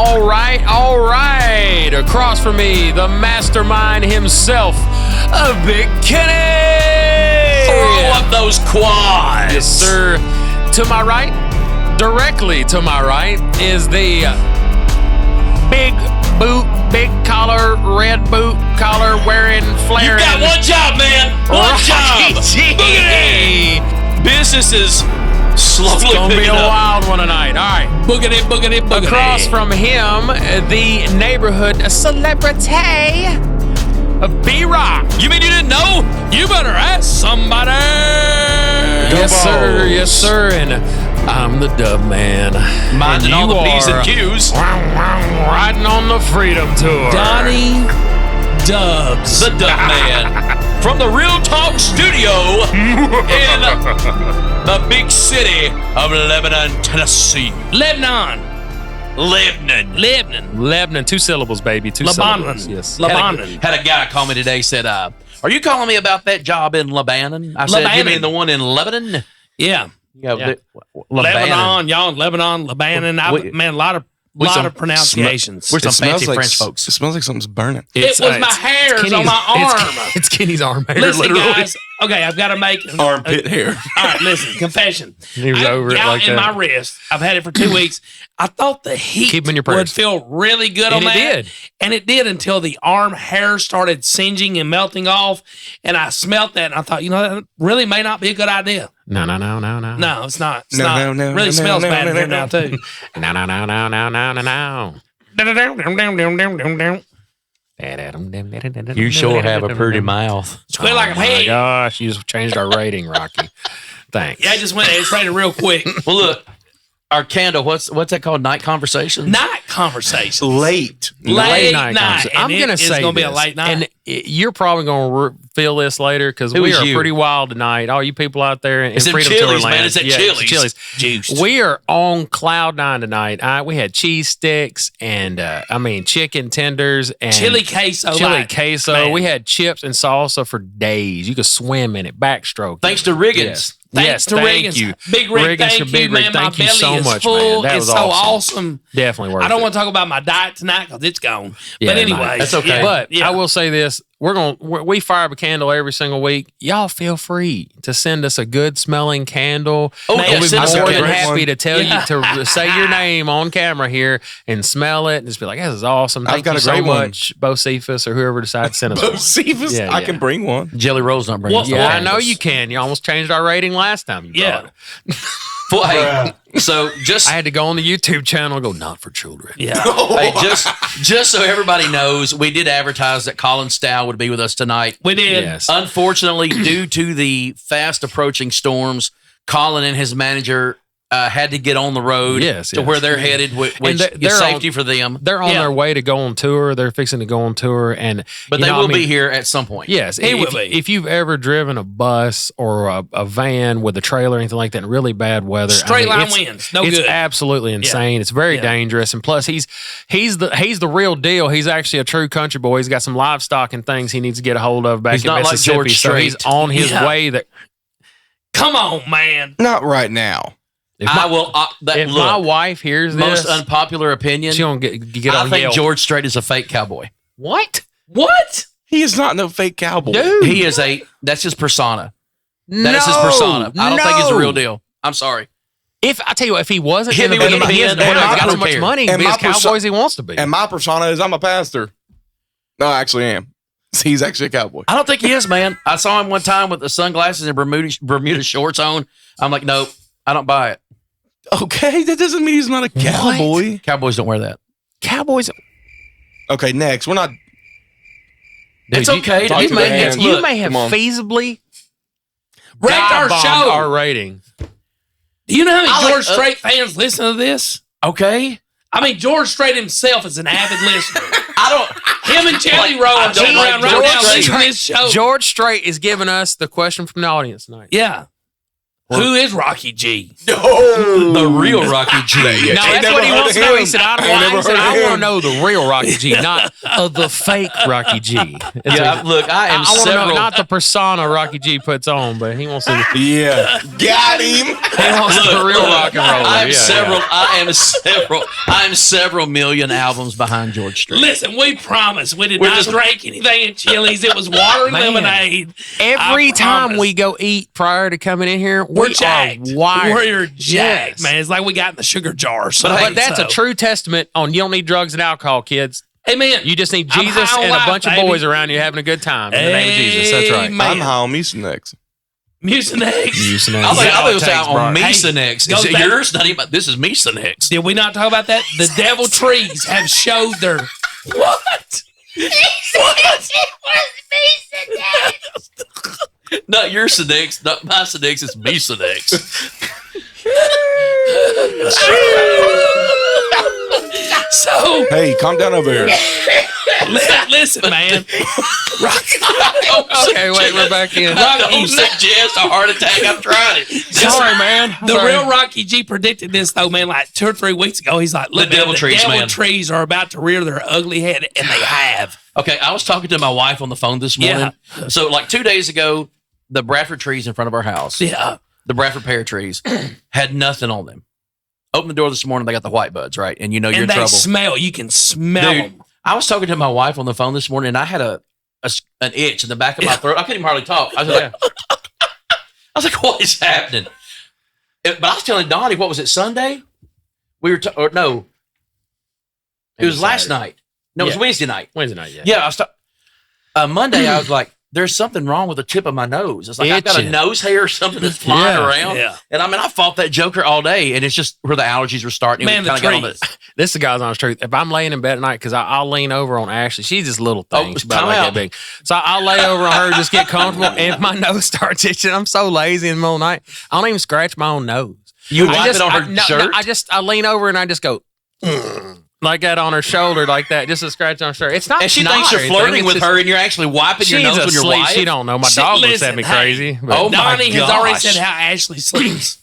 All right. Across from me, the mastermind himself, Big Kenny. Throw up those quads. Yes, sir. To my right, directly to my right, is the big boot, big collar, red boot collar wearing, flaring. You got one job, man. One job. Boogity. Business is slowly It's gonna be a wild one tonight. All right. Boogity. Across from him, the neighborhood celebrity, B-Rock. You mean you didn't know? You better ask somebody. Yes, sir. And I'm the Dub Man. Minding all the P's and Q's. Riding on the Freedom Tour. Donnie Dubs. The Dub Man. From the Real Talk Studio in the big city of Lebanon, Tennessee. Lebanon. 2 syllables, baby. 2 syllables. Yes. Lebanon. Had a guy call me today, said, are you calling me about that job in Lebanon? I said, you mean the one in Lebanon? Yeah. Lebanon. Y'all in Lebanon, Lebanon. Man, a lot of pronunciations. We're some fancy French folks. It smells like something's burning. It was my hairs on my arm. It's Kenny's arm hair, Listen, literally. guys. Okay, I've got to make Armpit hair. All right, listen. Confession. He was over it like in that. my wrist. I've had it for 2 weeks. I thought the heat Keep 'em in your purse. would feel really good on And it that. did. And it did until the arm hair started singeing and melting off. And I smelt that and I thought, that really may not be a good idea. No. No, it's not. It's No, not. no, really no, smells no, bad no, in here no. now, too. No. You sure have a pretty mouth. Squeal like a Oh my pig. gosh, you just changed our rating, Rocky. Thanks. Yeah, it's rated real quick. Well, look, our candle, what's that called? Night Conversations? Night conversation. Late. Late night night. conversation. I'm And gonna it's say gonna be a this, late night. and you're probably gonna feel this later because Who we is are you? pretty wild tonight. All you people out there in It's in Freedom Chili's, Tour man. land. It's at Yeah, Chili's. Chili's. Juiced. We are on cloud nine tonight. We had cheese sticks and chicken tenders and Chili queso. chili queso. Man. We had chips and salsa for days. You could swim in it, backstroke. Thanks to Riggins. Yes. Thanks to thank Riggins. you. Big Rig, Riggins thank for you, Big Rig. man. Thank My you so belly is much, full. man. That it's was so awesome. awesome. Definitely worth it. I don't want to talk about my diet tonight because it's gone. Yeah, But anyway. That's okay. Yeah, But yeah. I will say this: we fire up a candle every single week. Y'all feel free to send us a good smelling candle. Oh, we'll yeah, be send us a more than great happy one. to tell Yeah. you to say your name on camera here and smell it and just be like, "This is awesome! I've Thank got you a so great one. much, Bo Cephas or whoever decides to send us one." Cephas, Yeah, I yeah. can bring one. Jelly Roll's not bringing Well, us Yeah, I no know candles. you can. You almost changed our rating last time. You Yeah. brought it. Well, hey, so just I had to go on the YouTube channel and go, "Not for children." Yeah. hey, just so everybody knows, we did advertise that Colin Stow would be with us tonight. We did. Yes. Unfortunately, due to the fast approaching storms, Colin and his manager had to get on the road Yes, to yes. where they're headed, which they're is safety for them. They're on Yeah. their way to go on tour. They're fixing to go on tour, and But you they know, will I mean, be here at some point. Yes, He will if, be. if you've ever driven a bus or a van with a trailer or anything like that in really bad weather, Straight line it's- winds. No it's good. absolutely insane. It's very Yeah. dangerous, and plus he's the real deal. He's actually a true country boy. He's got some livestock and things he needs to get a hold of back He's in not like Mississippi. George so he's Strait. on his Yeah. way. That Come on, man. Not right now. if I will. if Look, my wife hears most this, unpopular opinion. she don't get I on think Yelp. George Strait is a fake cowboy. What? What? He is not no fake cowboy. Dude. He is that's his persona. That is his No, persona. I don't think he's the real no. deal. I'm sorry. If I tell you what, if he wasn't, Hit me gonna with be- a he pen, has and I got so don't much care. money, he And can be my as cowboy as he wants to be. And my persona is I'm a pastor. No, I actually am. He's actually a cowboy. I don't think he is, man. I saw him one time with the sunglasses and Bermuda shorts on. I'm like, nope, I don't buy it. Okay, that doesn't mean he's not a cowboy. Cowboys don't wear that. Cowboys, Okay, next. We're not. It's you- okay. talk You to may, the hands. you Look, may have come on. feasibly Wrecked our dive-bombed show. our rating. Do you know how I many like- George Strait fans listen to this? Okay. I mean, George Strait himself is an avid listener. I don't. Him and Jelly Like, Roll I are don't sitting like around right George now Strait. listening to this show. George Strait is giving us the question from the audience tonight. Yeah. Who is Rocky G? The real Rocky G. No, that's what he wants to know. He said, I want to know the real Rocky G, not the fake Rocky G. Yeah, look, I want to know not the persona Rocky G puts on, but he wants to. Yeah, got him. He wants the real rock and roll. I am several million albums behind George Strait. Listen, we promise we did not drink anything at Chili's. It was water and lemonade. Every time we go eat prior to coming in here, we're jacked. We're jacked, yes. man. It's like we got in the sugar jar. But that's a true testament on you don't need drugs and alcohol, kids. Amen. You just need Jesus and a bunch of boys around you having a good time in the name of Jesus. That's right. Amen. I'm high on Mucinex. Mucinex. I think it was out on Mucinex. Is it yours? Not even. This is Mucinex. Did we not talk about that? The devil trees have showed their what? Not your Cinex, not my Cinex, it's Mucinex. So hey, calm down over here. Listen, man. Okay, wait, we're back in. Don't suggest a heart attack. I've tried it. Sorry, man. The real Rocky G predicted this though, man. Like 2 or 3 weeks ago, he's like, "Look, the devil trees are about to rear their ugly head," and they have. Okay, I was talking to my wife on the phone this morning. Yeah. So, like 2 days ago, the Bradford trees in front of our house, the Bradford pear trees, had nothing on them. Open the door this morning, they got the white buds, right? And you're in trouble. Smell. You can smell them. I was talking to my wife on the phone this morning, and I had an itch in the back of my throat. I couldn't even hardly talk. I was like, what is happening? But I was telling Donnie, what was it, Sunday? We were, no. It was last night. No, it was Wednesday night. Wednesday night, yeah. Yeah, Monday, I was like, there's something wrong with the tip of my nose. It's like I've got a nose hair or something that's flying around. Yeah. And I mean, I fought that joker all day, and it's just where the allergies were starting. Man, the trees. This is the guy's honest truth. If I'm laying in bed at night, because I'll lean over on Ashley. She's just little things, about like that big. So I'll lay over on her, just get comfortable, and if my nose starts itching, I'm so lazy in the middle of the night, I don't even scratch my own nose. You wipe it on her shirt? I lean over and I just go, like that on her shoulder, like that, just a scratch on her shirt. It's not. And she thinks you're flirting with her, and you're actually wiping your nose with your wife. She don't know. My dog looks at me crazy. Donnie has already said how Ashley sleeps.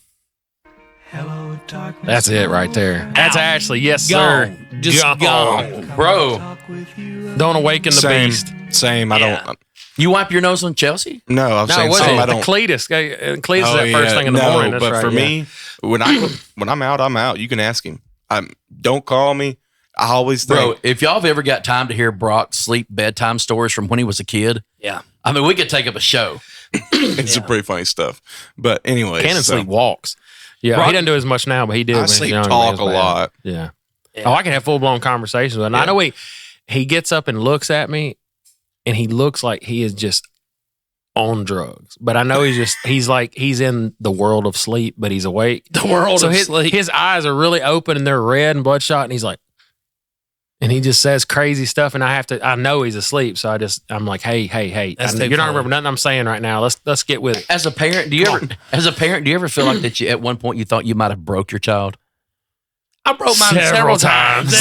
Hello, darkness. That's it right there. That's Ashley. Yes, sir. Just gone, bro. Don't awaken the beast. Same. I don't. You wipe your nose on Chelsea? No, I'm saying same. I don't. Cletus. Cletus is that first thing in the morning. That's but right, for me, when I'm out, I'm out. You can ask him. Don't call me. I always think. Bro, if y'all have ever got time to hear Brock sleep bedtime stories from when he was a kid, I mean, we could take up a show. It's some pretty funny stuff. But anyway, Cannon sleep walks. Yeah, Brock, he doesn't do as much now, but he did. I sleep talk a lot. Yeah. Oh, I can have full blown conversations with him. I know he gets up and looks at me, and he looks like he is just on drugs. But I know he's like he's in the world of sleep, but he's awake. The world of sleep. His eyes are really open and they're red and bloodshot, and he's like, and he just says crazy stuff, and I know he's asleep, so I'm like, hey, you're not remember nothing I'm saying right now. Let's get with it. As a parent, do you ever feel like that you at one point you thought you might have broke your child? I broke mine several times. Dude,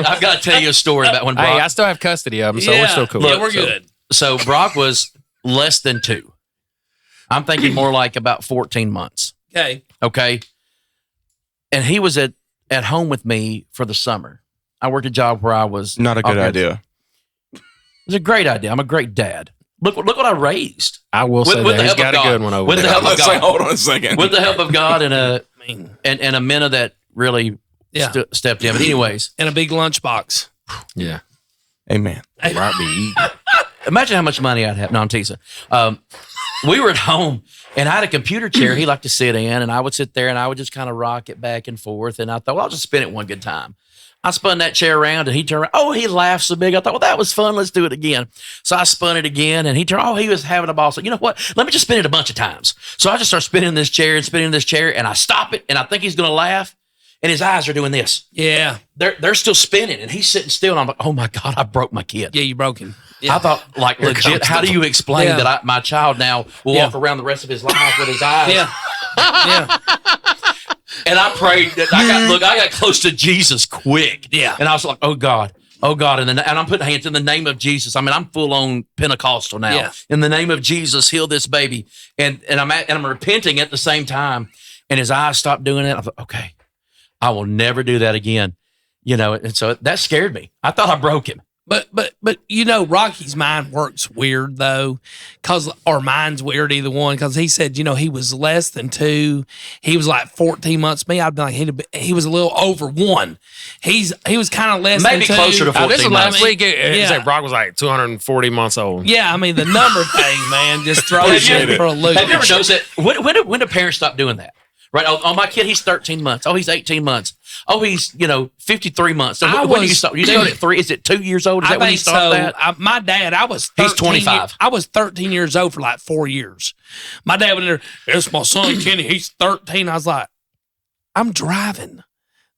I've got to tell you a story about when Brock. Hey, I still have custody of him, so we're still cool. Yeah, we're good. So Brock was less than 2. I'm thinking more like about 14 months. Okay. And he was at home with me for the summer. I worked a job where I was not a good idea. It was a great idea. I'm a great dad. Look what I raised. I will say that he's got a good one over there. With the help of God. Hold on a second. With the help of God and a minna that really stepped in. But anyways. And a big lunchbox. Yeah. Amen. Right be eating. Imagine how much money I'd have. No, I'm teasing. We were at home, and I had a computer chair he liked to sit in, and I would sit there, and I would just kind of rock it back and forth. And I thought, well, I'll just spin it one good time. I spun that chair around, and he turned around. Oh, he laughed so big. I thought, well, that was fun. Let's do it again. So I spun it again, and he turned. Oh, he was having a ball. So you know what? Let me just spin it a bunch of times. So I just start spinning this chair, and I stop it, and I think he's going to laugh, and his eyes are doing this. Yeah, they're still spinning, and he's sitting still. And I'm like, oh my God, I broke my kid. Yeah, you broke him. Yeah. I thought, like, legit, how do you explain that my child now will walk around the rest of his life with his eyes? Yeah. And I prayed that I got close to Jesus quick. Yeah. And I was like, oh God, Oh God, and I'm putting hands in the name of Jesus. I mean, I'm full on Pentecostal now. Yeah. In the name of Jesus, heal this baby. And I'm repenting at the same time. And his eyes stopped doing it. I thought, okay, I will never do that again. And so that scared me. I thought I broke him. But Rocky's mind works weird though, or mine's weird, either one. Because he said, he was less than 2. He was like 14 months. Me, I'd be like he was a little over 1. He was kind of less, maybe than 2. closer to 14. This was last week. Yeah. Like Brock was like 240 months old. Yeah, I mean the number thing, man, just throws you for a loop. Have you ever noticed that? When do parents stop doing that? Right? Oh, my kid, he's 13 months. Oh, he's 18 months. Oh, he's 53 months. So when do you stop? You start at 3? Is it 2 years old? Is that when you start that? My dad, I was 13, he's 25. I was 13 years old for like 4 years. My dad went in there. It's my son Kenny. He's 13. I was like, I'm driving.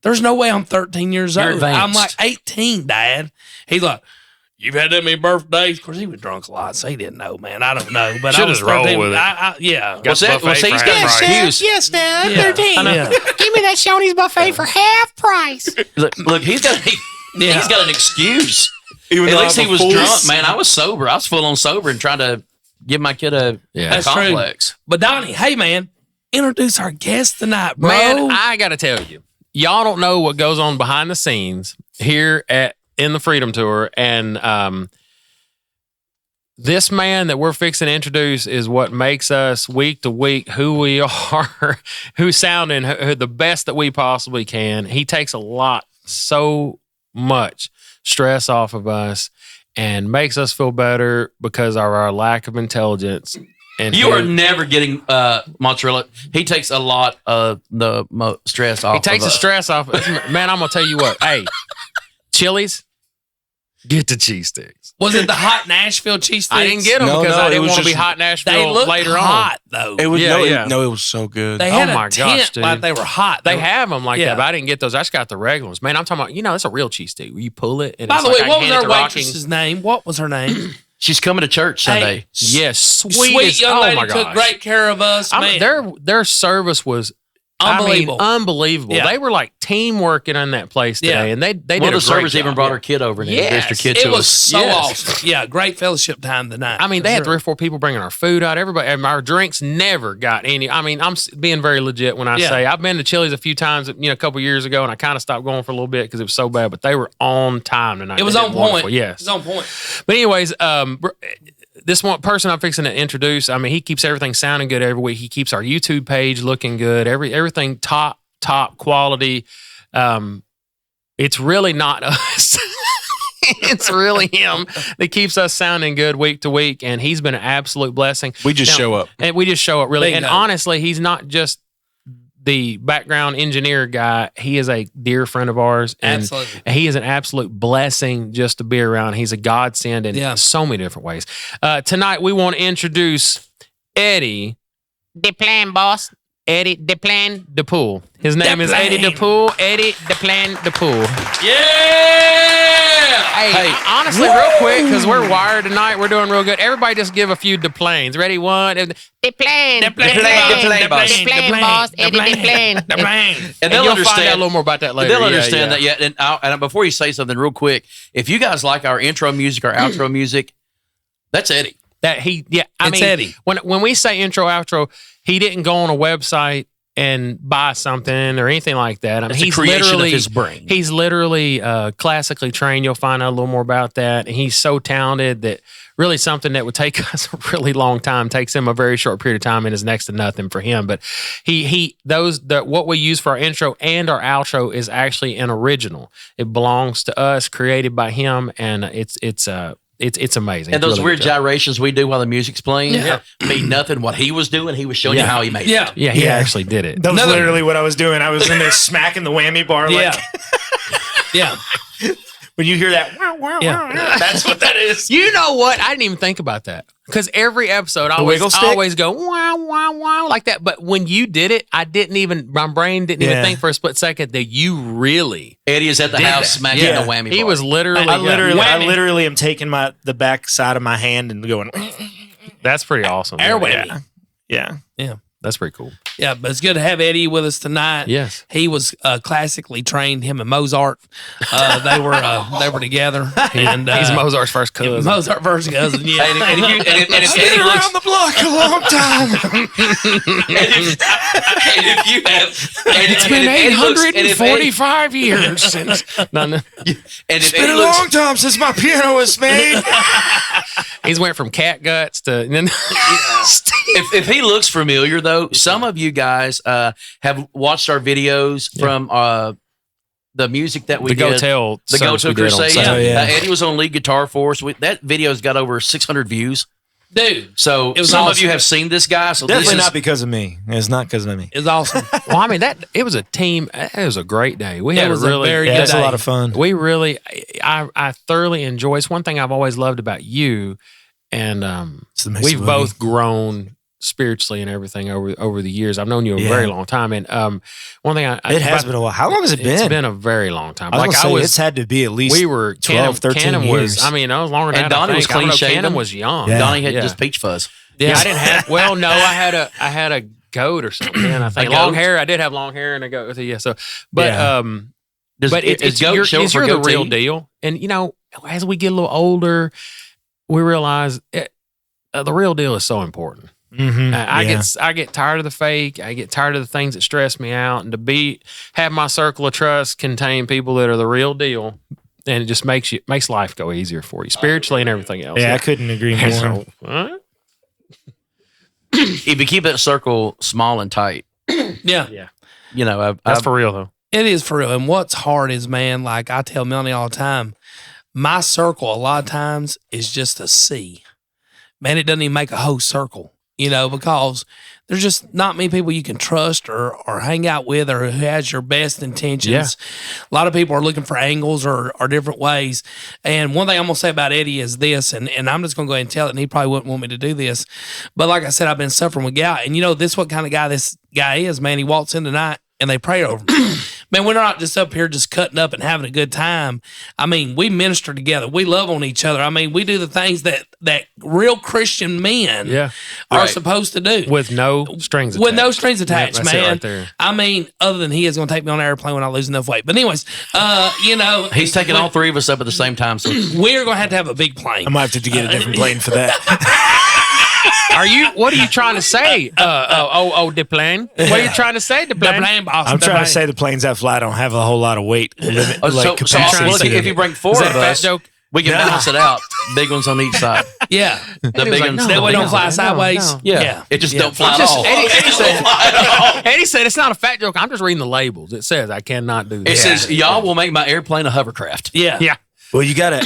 There's no way I'm 13 years You're old. advanced. I'm like 18, Dad. He's like, you've had that many birthdays? Of course, he was drunk a lot, so he didn't know, man. I don't know. But Should I was just roll 13. with it. Yeah. Got the buffet for half price. Yes, Dad, I'm Yeah. 13. Yeah. Give me that Shoney's buffet for half price. Look, he's got an excuse. Even At though least I'm he a was fool. drunk, man. I was sober. I was full on sober and trying to give my kid a That's true. complex. But Donnie, hey, man, introduce our guest tonight, bro. Man, I got to tell you, y'all don't know what goes on behind the scenes here in the Freedom Tour. And this man that we're fixing to introduce is what makes us week to week who we are, who's sounding who the best that we possibly can. He takes so much stress off of us and makes us feel better because of our lack of intelligence. And You are never getting mozzarella. He takes a lot of the stress off. He takes the stress off. Man, I'm gonna tell you what. Hey, Chili's, get the cheese sticks. Was it the hot Nashville cheese sticks? I didn't get them No, because no, I it didn't was want to be just- hot They Nashville looked later hot, though. It was Yeah, it was so good. They had Oh a my tent gosh, dude. like they were hot. They have them like Yeah. that, but I didn't get those. I just got the regular ones. Man, I'm talking about, it's a real cheese stick where you pull it. And By it's the like way, I what was hand it our to Rocky. waitress's name? What was her name? She's coming to church Sunday. Yes, Sweet young lady took great care of us, man. Their service was Unbelievable. Unbelievable. Yeah. They were like team working in that place today, Yeah. and they One did of a the great servers job. even brought her kid over and introduced her kid It to was us. so Yes. awesome. Yeah, great fellowship time tonight. I mean, for they had sure. 3 or 4 people bringing our food out. Everybody, and our drinks never got any. I mean, I'm being very legit when I Yeah. say I've been to Chili's a few times, a couple years ago, and I kind of stopped going for a little bit because it was so bad. But they were on time tonight. It was They on did wonderful. point. Yes, It was on point. But anyways, this one person I'm fixing to introduce, I mean, he keeps everything sounding good every week. He keeps our YouTube page looking good. Everything top quality. It's really not us. It's really him that keeps us sounding good week to week, and he's been an absolute blessing. We just show up. And we just show up, really. Bingo. And honestly, he's not just the background engineer guy. He is a dear friend of ours. And Absolutely. he is an absolute blessing just to be around. He's a godsend in so many different ways. Tonight, we want to introduce Eddie. The plan, boss. Eddie DePlan DePool. His name is DePlan. Eddie DePool. Eddie DePlan DePool. Yeah! Hey, honestly, real quick, because we're wired tonight, we're doing real good. Everybody just give a few DePlanes. Ready? 1. The plan. The plan, boss. The plan, boss. Eddie, the plan. The plan. And And they'll you'll understand find out a little more about that later. They'll Yeah, understand yeah. that. Yeah. And before you say something real quick, if you guys like our intro music, our outro music, that's Eddie. I It's mean, Eddie. When we say intro, outro, he didn't go on a website and buy something or anything like that. I mean, It's a he's creation of literally his brain. He's literally classically trained. You'll find out a little more about that. And he's so talented that really something that would take us a really long time takes him a very short period of time and is next to nothing for him. But what we use for our intro and our outro is actually an original. It belongs to us, created by him, and it's amazing. And It's those really weird good job. gyrations we do while the music's playing mean nothing. What he was doing, he was showing you how he made it. Yeah. Yeah, he actually did it. That was literally what I was doing. I was in there smacking the whammy bar. Yeah. Like, Yeah. when you hear that, wow, wow, Yeah. wow, that's what that is. You know what? I didn't even think about that because every episode I wiggle stick? always go wow wow wow like that. But when you did it, my brain didn't even Yeah. think for a split second that you really. Eddie is at the Did house that. smacking Yeah. the whammy He bar. was literally. I literally Whammy. am taking the back side of my hand and going, That's pretty awesome. Air Yeah. whammy. yeah. That's pretty cool. Yeah, but it's good to have Eddie with us tonight. Yes. He was classically trained. Him and Mozart, they were together. And He's Mozart's first cousin. Mozart first cousin. Yeah. And if Eddie Around looks, the block a long time. and if you have, and It's if been Eddie looks- and if Eddie- 845 years since. No. and if It's Eddie been a looks- long time since my piano was made. He's went from cat guts to. if he looks familiar though, some of you guys have watched our videos from the music that we The Go did. Tell The Go service To we did on Crusade. Saturday. yeah. Eddie was on lead guitar for us. That video's got over 600 views. Dude, So It was some of awesome. you have seen this guy. So Definitely this is, not because of me. It's not because of me. it's awesome. Well, I mean it was a team. It was a great day. We It had was a a really very Yeah, good it's a day. lot of fun. We really, I thoroughly enjoy. It's one thing I've always loved about you, and It's the Mesa we've Boogie. both grown spiritually and everything over the years. I've known you a Yeah. very long time, and one thing It has been a while. How long has it been? It's been a very long time. I was gonna say, it's had to be at least we were 12, 13 Cannon years. was. I mean, I was longer than And that. I Donnie was think. I don't know, clean shaven. Cannon was young. Yeah. Donnie had Yeah. just peach fuzz. Yeah, I didn't have. Well, no, I had a goat or something. I think A long goat? hair. I did have long hair and a goat. Yeah. So, but Yeah. Does, but it's goat you're, short it's for you're the goatee? real deal. And you know, as we get a little older, we realize the real deal is so important. Mhm. I get tired of the fake. I get tired of the things that stress me out. And to have my circle of trust contain people that are the real deal, and it just makes life go easier for you spiritually and everything else. Yeah, I couldn't agree more. So, If you keep that circle small and tight, Yeah. you know, that's for real though. It is for real. And what's hard is, man, like I tell Melanie all the time, my circle a lot of times is just a C. Man, it doesn't even make a whole circle, you know, because there's just not many people you can trust or hang out with or who has your best intentions. Yeah. A lot of people are looking for angles or different ways. And one thing I'm going to say about Eddie is this, and I'm just going to go ahead and tell it, and he probably wouldn't want me to do this. But like I said, I've been suffering with gout. And you know, this what kind of guy this guy is, man. He walks in tonight and they pray over him. Man, we're not just up here just cutting up and having a good time. I mean, we minister together. We love on each other. I mean, we do the things that real Christian men Yeah. are Right. supposed to do. With no strings attached. With no strings attached, That's it man. right there. I mean, other than he is going to take me on an airplane when I lose enough weight. But anyways, you know, he's taking all three of us up at the same time. So we're going to have a big plane. I might have to get a different plane for that. What are you trying to say? De plane. What are you trying to say, de The plane? plane, boss. I'm the trying plane. to say the planes I fly don't have a whole lot of weight limit, so, like so capacity. well, to if you them. bring four Is of that a fat us, joke? we can balance it out. Big ones on each side. Yeah. The big like, ones. no, the That way big don't ones. fly sideways. no. Yeah. It just don't fly at Just- all. Eddie It don't fly at all. Eddie said it's not a fat joke. I'm just reading the labels. It says I cannot do It this. says y'all will make my airplane a hovercraft. Yeah. Yeah. Well, you gotta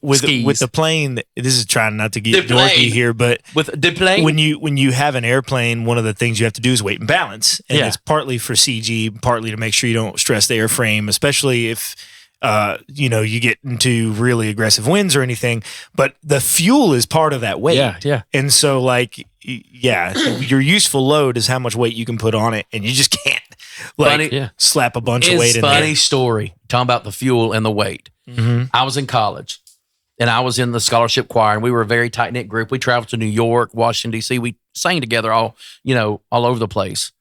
with Skis. the plane. This is trying not to get The plane. dorky here, but With the plane. when you have an airplane, one of the things you have to do is weight and balance, and Yeah. it's partly for CG, partly to make sure you don't stress the airframe, especially if you get into really aggressive winds or anything. But the fuel is part of that weight. Yeah. And so, your useful load is how much weight you can put on it, and you just can't Funny- Yeah. slap a bunch of It's weight in Funny there. story. Talking about the fuel and the weight. I was in college and I was in the scholarship choir, and we were a very tight knit group. We traveled to New York, Washington, D.C. We sang together all over the place.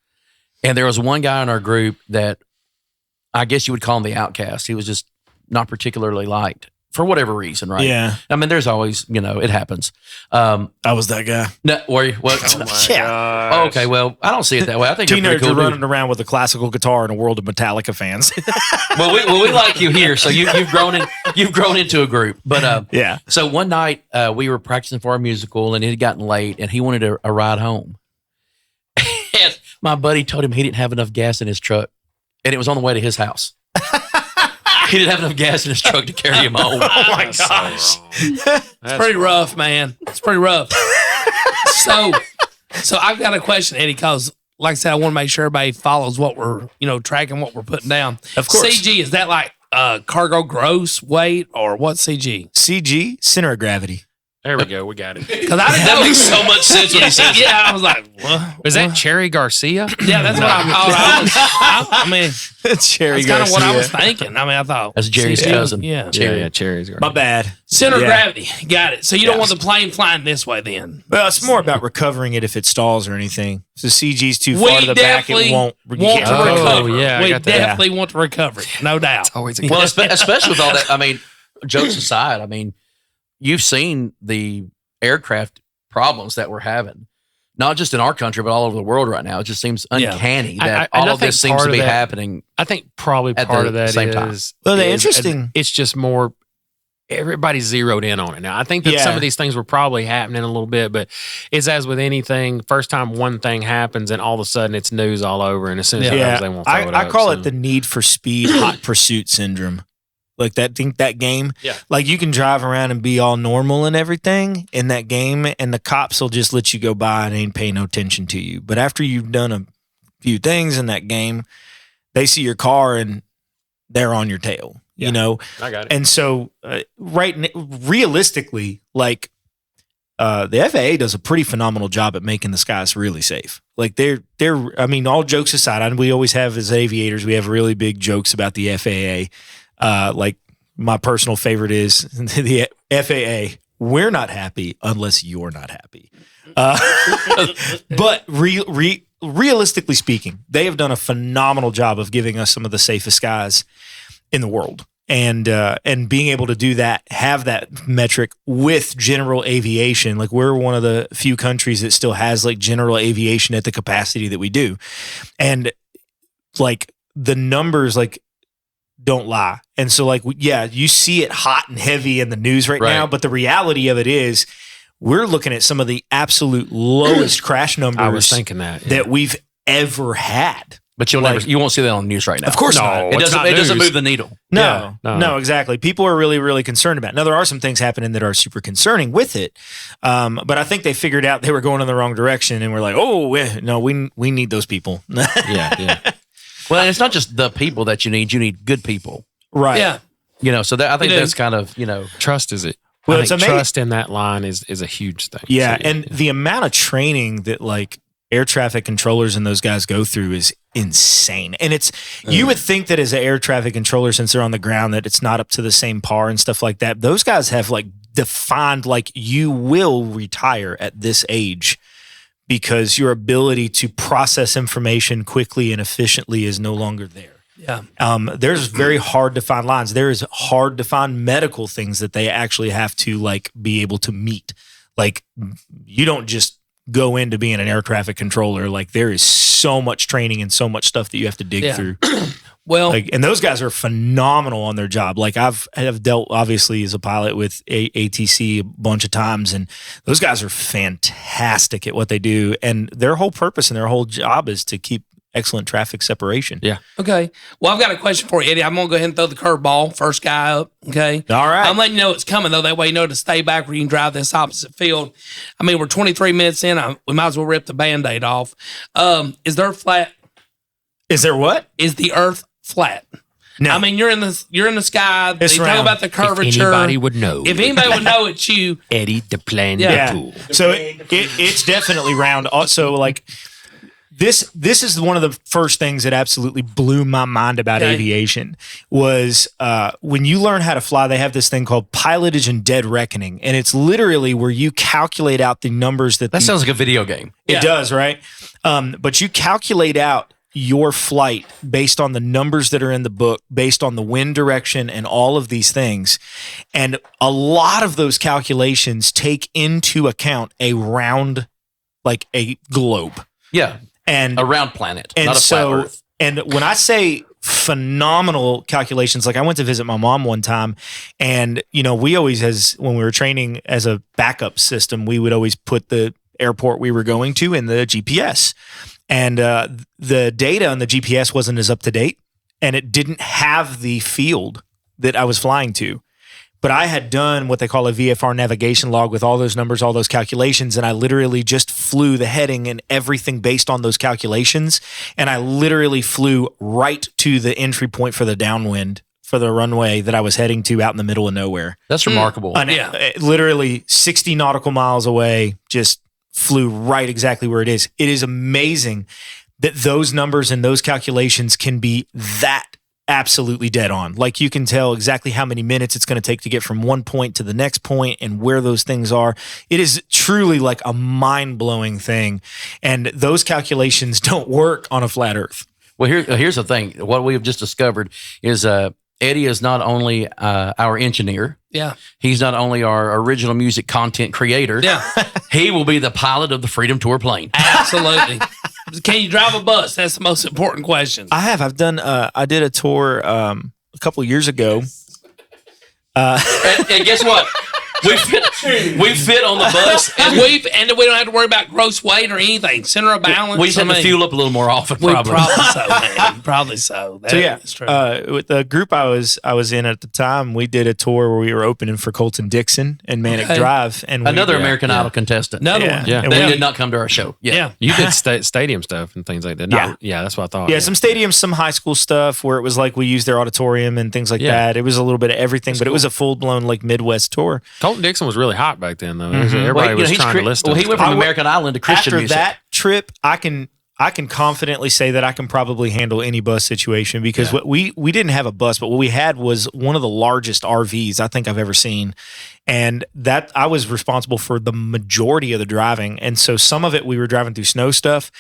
And there was one guy in our group that I guess you would call him the outcast. He was just not particularly liked for whatever reason, right? Yeah, I mean, there's always, it happens. I was that guy. No, what? Yeah. Oh, okay, well, I don't see it that way. I think Two you're pretty nerds cool are dude. running around with a classical guitar in a world of Metallica fans. Well, we like you here, so you've grown into a group. But Yeah. So one night we were practicing for our musical, and it had gotten late, and he wanted a ride home. And my buddy told him he didn't have enough gas in his truck, and it was on the way to his house. He didn't have enough gas in his truck to carry him home. Oh my gosh. It's pretty rough, man. It's pretty rough. So I've got a question, Eddie, because like I said, I want to make sure everybody follows what we're, tracking what we're putting down. Of course. CG, is that like cargo gross weight or what CG? CG, center of gravity. There we go. We got it. Because I didn't That know. makes so much sense when he says it. Yeah, I was like, what? Is that Cherry Garcia? Yeah, that's what I thought. I mean, Cherry that's kind of what I was Garcia. thinking. I mean, I thought That's Jerry's See, cousin. Yeah. Yeah, Cherry's Garcia. My bad. Center of Yeah. gravity. Got it. So you don't want the plane flying this way then? Well, it's more about recovering it if it stalls or anything. If the CG's too far We to the back, it definitely won't. want you to can't Oh, recover. yeah, I we got that. definitely want to recover it. No doubt. Always a Well, especially with all that. I mean, jokes aside, I mean, you've seen the aircraft problems that we're having, not just in our country, but all over the world right now. It just seems uncanny that and all I of this think seems part to of be that- happening. I think probably At part the of that same time. is Well, the is- interesting- It's just more. Everybody's zeroed in on it now. I think that some Yeah. of these things were probably happening a little bit, but it's as with anything. First time one thing happens, and all of a sudden it's news all over, and as soon as it happens, they won't throw it I up, call so. it the Need for Speed Hot Pursuit syndrome. Like that game. Yeah. Like you can drive around and be all normal and everything in that game, and the cops will just let you go by and ain't pay no attention to you. But after you've done a few things in that game, they see your car and they're on your tail. Yeah. You know. I got it. And so, realistically, like the FAA does a pretty phenomenal job at making the skies really safe. Like they're. I mean, all jokes aside, and we always have as aviators, we have really big jokes about the FAA. Like my personal favorite is the FAA. We're not happy unless you're not happy. But realistically speaking, they have done a phenomenal job of giving us some of the safest skies in the world. And being able to do that, have that metric with general aviation, like we're one of the few countries that still has like general aviation at the capacity that we do, and like the numbers like don't lie. And so like yeah, you see it hot and heavy in the news right now, but the reality of it is we're looking at some of the absolute lowest crash numbers I was thinking that we've ever had. But you won't see that on the news right now. Of course No, not. It it's not doesn't news. move the needle. No, Yeah, no, exactly. People are really, really concerned about it. Now, there are some things happening that are super concerning with it. But I think they figured out they were going in the wrong direction and we're like, oh, no, we need those people. yeah. Well, and it's not just the people that you need good people. Right. Yeah. You know, so that, I think It is. that's kind of, Trust is it. Well, I it's think amazing. trust in that line is a huge thing. Yeah. So, And the amount of training that like air traffic controllers and those guys go through is insane. And it's, you would think that as an air traffic controller, since they're on the ground, that it's not up to the same par and stuff like that. Those guys have like defined, like you will retire at this age because your ability to process information quickly and efficiently is no longer there. Yeah. There's very hard to find lines. There is hard to find medical things that they actually have to like be able to meet. Like you don't just go into being an air traffic controller. Like there is so much training and so much stuff that you have to dig Yeah. through. Well, Like, and those guys are phenomenal on their job. Like I've dealt obviously as a pilot with ATC a bunch of times, and those guys are fantastic at what they do. And their whole purpose and their whole job is to keep excellent traffic separation. Yeah. okay. Well, I've got a question for you, Eddie. I'm going to go ahead and throw the curveball. First guy up. Okay. All right. I'm letting you know it's coming, though. That way you know to stay back where you can drive this opposite field. I mean, we're 23 minutes in. We might as well rip the Band-Aid off. Is there flat? Is there what? Is the Earth flat? No. I mean, you're in the sky. It's They talk round. about the If curvature. anybody would know. If anybody would know, it's you. Eddie the plane Yeah. the pool. So it's definitely round. Also, like this is one of the first things that absolutely blew my mind about Okay. aviation was when you learn how to fly. They have this thing called pilotage and dead reckoning, and it's literally where you calculate out the numbers that that sounds like a video game. it Yeah. does, right? But you calculate out your flight based on the numbers that are in the book, based on the wind direction and all of these things. And a lot of those calculations take into account a round, like a globe. Yeah. And A round planet, and not a flat so, Earth. and when I say phenomenal calculations, like I went to visit my mom one time, and we always, when we were training as a backup system, we would always put the airport we were going to in the GPS, and the data on the GPS wasn't as up to date, and it didn't have the field that I was flying to. But I had done what they call a VFR navigation log with all those numbers, all those calculations, and I literally just flew the heading and everything based on those calculations. And I literally flew right to the entry point for the downwind for the runway that I was heading to out in the middle of nowhere. That's remarkable. Literally 60 nautical miles away, just flew right exactly where it is. It is amazing that those numbers and those calculations can be that absolutely dead on. Like, you can tell exactly how many minutes it's going to take to get from one point to the next point and where those things are. It is truly like a mind-blowing thing. And those calculations don't work on a flat earth. Well, here's the thing. What we have just discovered is Eddie is not only our engineer. Yeah. He's not only our original music content creator. Yeah. He will be the pilot of the Freedom Tour plane. Absolutely. Can you drive a bus? That's the most important question. I've done, I did a tour a couple of years ago. And guess what? We fit on the bus, and we don't have to worry about gross weight or anything. Center of balance. We just have to fuel up a little more often. Probably so, man. Probably so. That's true. With the group I was in at the time, we did a tour where we were opening for Colton Dixon and Manic Drive, and another American Idol contestant. Another one. Yeah. They did not come to our show. Yeah. You did stadium stuff and things like that. Yeah, that's what I thought. Yeah, some stadiums, some high school stuff where it was like we used their auditorium and things like that. It was a little bit of everything, but it was a full blown like Midwest tour. Colton Dixon was really hot back then, though. Everybody was trying to listen. Well, he went from American Idol into Christian music. After that trip, I can confidently say that I can probably handle any bus situation because what we didn't have a bus, but what we had was one of the largest RVs I think I've ever seen. And that I was responsible for the majority of the driving. And so some of it we were driving through snow stuff.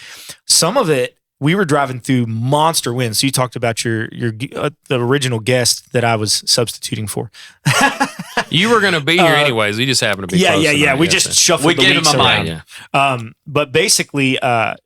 Some of it we were driving through monster winds. So you talked about the original guest that I was substituting for. You were going to be here anyways. We just happened to be close tonight, We just shuffled we the gave him weeks a around. mind. But basically, the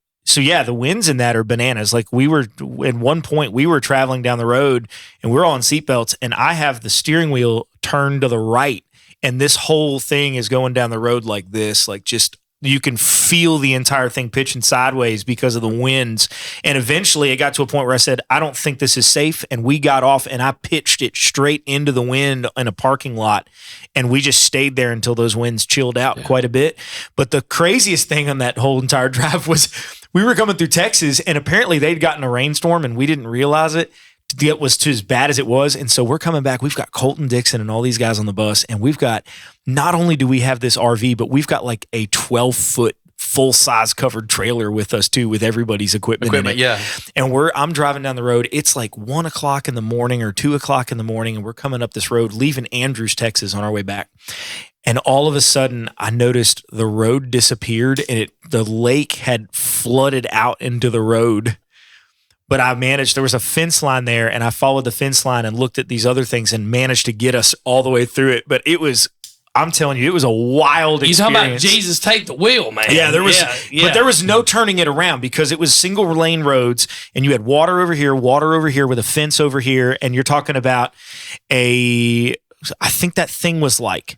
winds in that are bananas. Like we were at one point, we were traveling down the road and we're all on seatbelts, and I have the steering wheel turned to the right, and this whole thing is going down the road like this, like just. You can feel the entire thing pitching sideways because of the winds. And eventually it got to a point where I said, I don't think this is safe. And we got off and I pitched it straight into the wind in a parking lot. And we just stayed there until those winds chilled out quite a bit. But the craziest thing on that whole entire drive was we were coming through Texas, and apparently they'd gotten a rainstorm and we didn't realize it. It was too as bad as it was. And so we're coming back. We've got Colton Dixon and all these guys on the bus. And we've got, not only do we have this RV, but we've got like a 12-foot full-size covered trailer with us too, with everybody's equipment in it. Yeah. And I'm driving down the road. It's like 1 o'clock in the morning or 2 o'clock in the morning. And we're coming up this road, leaving Andrews, Texas on our way back. And all of a sudden I noticed the road disappeared and the lake had flooded out into the road. But I managed, there was a fence line there, and I followed the fence line and looked at these other things and managed to get us all the way through it. But it was, I'm telling you, it was a wild experience. You talking about Jesus take the wheel, man. Yeah, there was, but there was no turning it around because it was single lane roads, and you had water over here with a fence over here. And you're talking about I think that thing was like,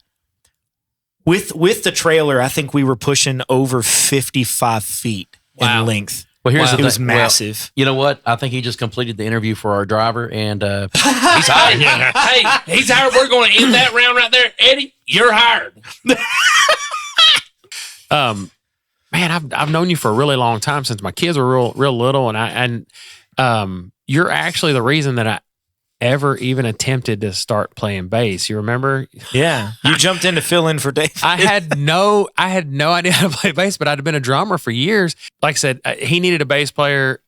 with the trailer, I think we were pushing over 55 feet in length. Well, it was massive. Well, you know what? I think he just completed the interview for our driver, and he's hired. Hey, he's hired. We're going to end that round right there. Eddie, you're hired. Man, I've known you for a really long time, since my kids were real little, and you're actually the reason that I ever even attempted to start playing bass. You remember? Yeah, you jumped in to fill in for Dave. I had no idea how to play bass, but I'd been a drummer for years. Like I said, he needed a bass player,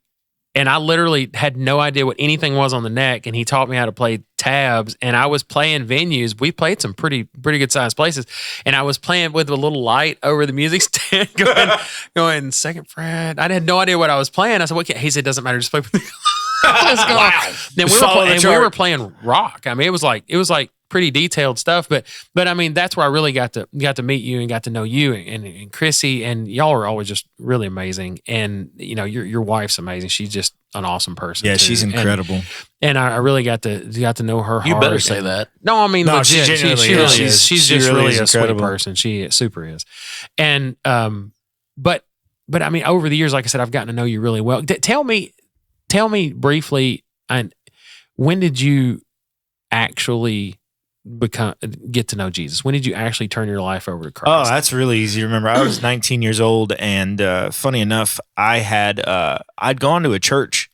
and I literally had no idea what anything was on the neck, and he taught me how to play tabs. And I was playing venues. We played some pretty good sized places, and I was playing with a little light over the music stand, going second fret. I had no idea what I was playing. I said, "What?" He said, "Doesn't matter. Just play with the." Wow. Then we were playing rock. I mean, it was like pretty detailed stuff, but I mean, that's where I really got to meet you and got to know you and Chrissy, and y'all are always just really amazing. And you know, your wife's amazing. She's just an awesome person. Yeah, too. she's incredible. And I really got to know her. You heart. better say that. No, I mean, No, legit, she genuinely she really is. is. She's She just really really is a sweet incredible. person. She super is. And but I mean, over the years, like I said, I've gotten to know you really well. Tell me briefly, and when did you actually get to know Jesus? When did you actually turn your life over to Christ? Oh, that's really easy to remember. I was 19 years old, and funny enough, I'd gone to a church,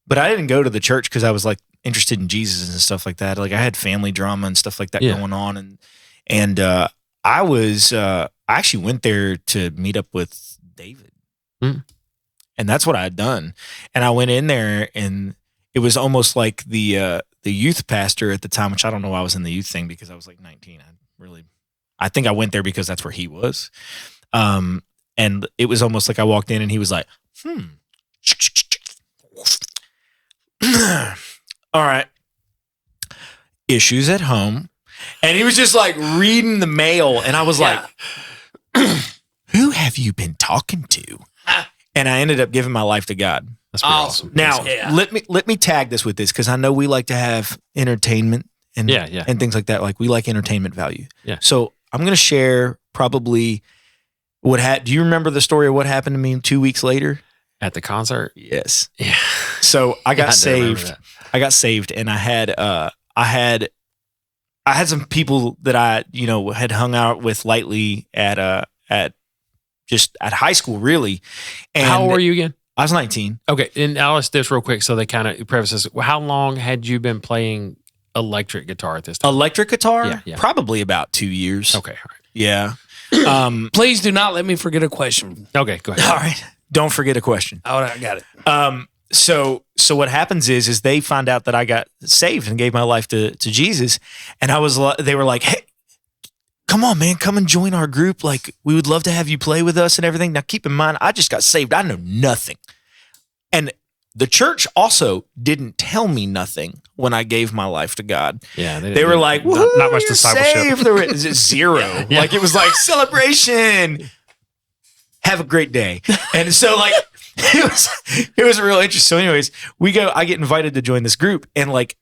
but I didn't go to the church because I was like interested in Jesus and stuff like that. Like I had family drama and stuff like that Yeah. going on, and I actually went there to meet up with David, Mm. and that's what I had done. And I went in there, and it was almost like the youth pastor at the time, which I don't know why I was in the youth thing because I was like 19. I think I went there because that's where he was. And it was almost like I walked in and he was like, all right, issues at home. And he was just like reading the mail. And I was like, who have you been talking to? And I ended up giving my life to God. That's pretty Awesome. awesome. Now, let me tag this with this because I know we like to have entertainment and and things like that. Like we like entertainment value. Yeah. So I'm going to share probably do you remember the story of what happened to me 2 weeks later? At the concert? Yes. Yeah. So I got do remember saved. that. I got saved, and I had some people that I had hung out with lightly at high school, really. And How old were you again? I was 19. Okay, and I'll ask this real quick so they kind of preface this. How long had you been playing electric guitar at this time? Electric guitar? Yeah, yeah. Probably about 2 years. Okay, all right. Yeah. Please do not let me forget a question. Okay, go ahead. All right. Don't forget a question. Oh, I got it. So what happens is they find out that I got saved and gave my life to Jesus, and they were like, hey, come on, man, come and join our group. Like, we would love to have you play with us and everything. Now, keep in mind, I just got saved. I know nothing. And the church also didn't tell me nothing when I gave my life to God. Yeah, They were like, not much you're discipleship. saved. There was zero. Yeah. Like, it was like, celebration. Have a great day. And so, like, it was real interesting. So anyways, I get invited to join this group, and like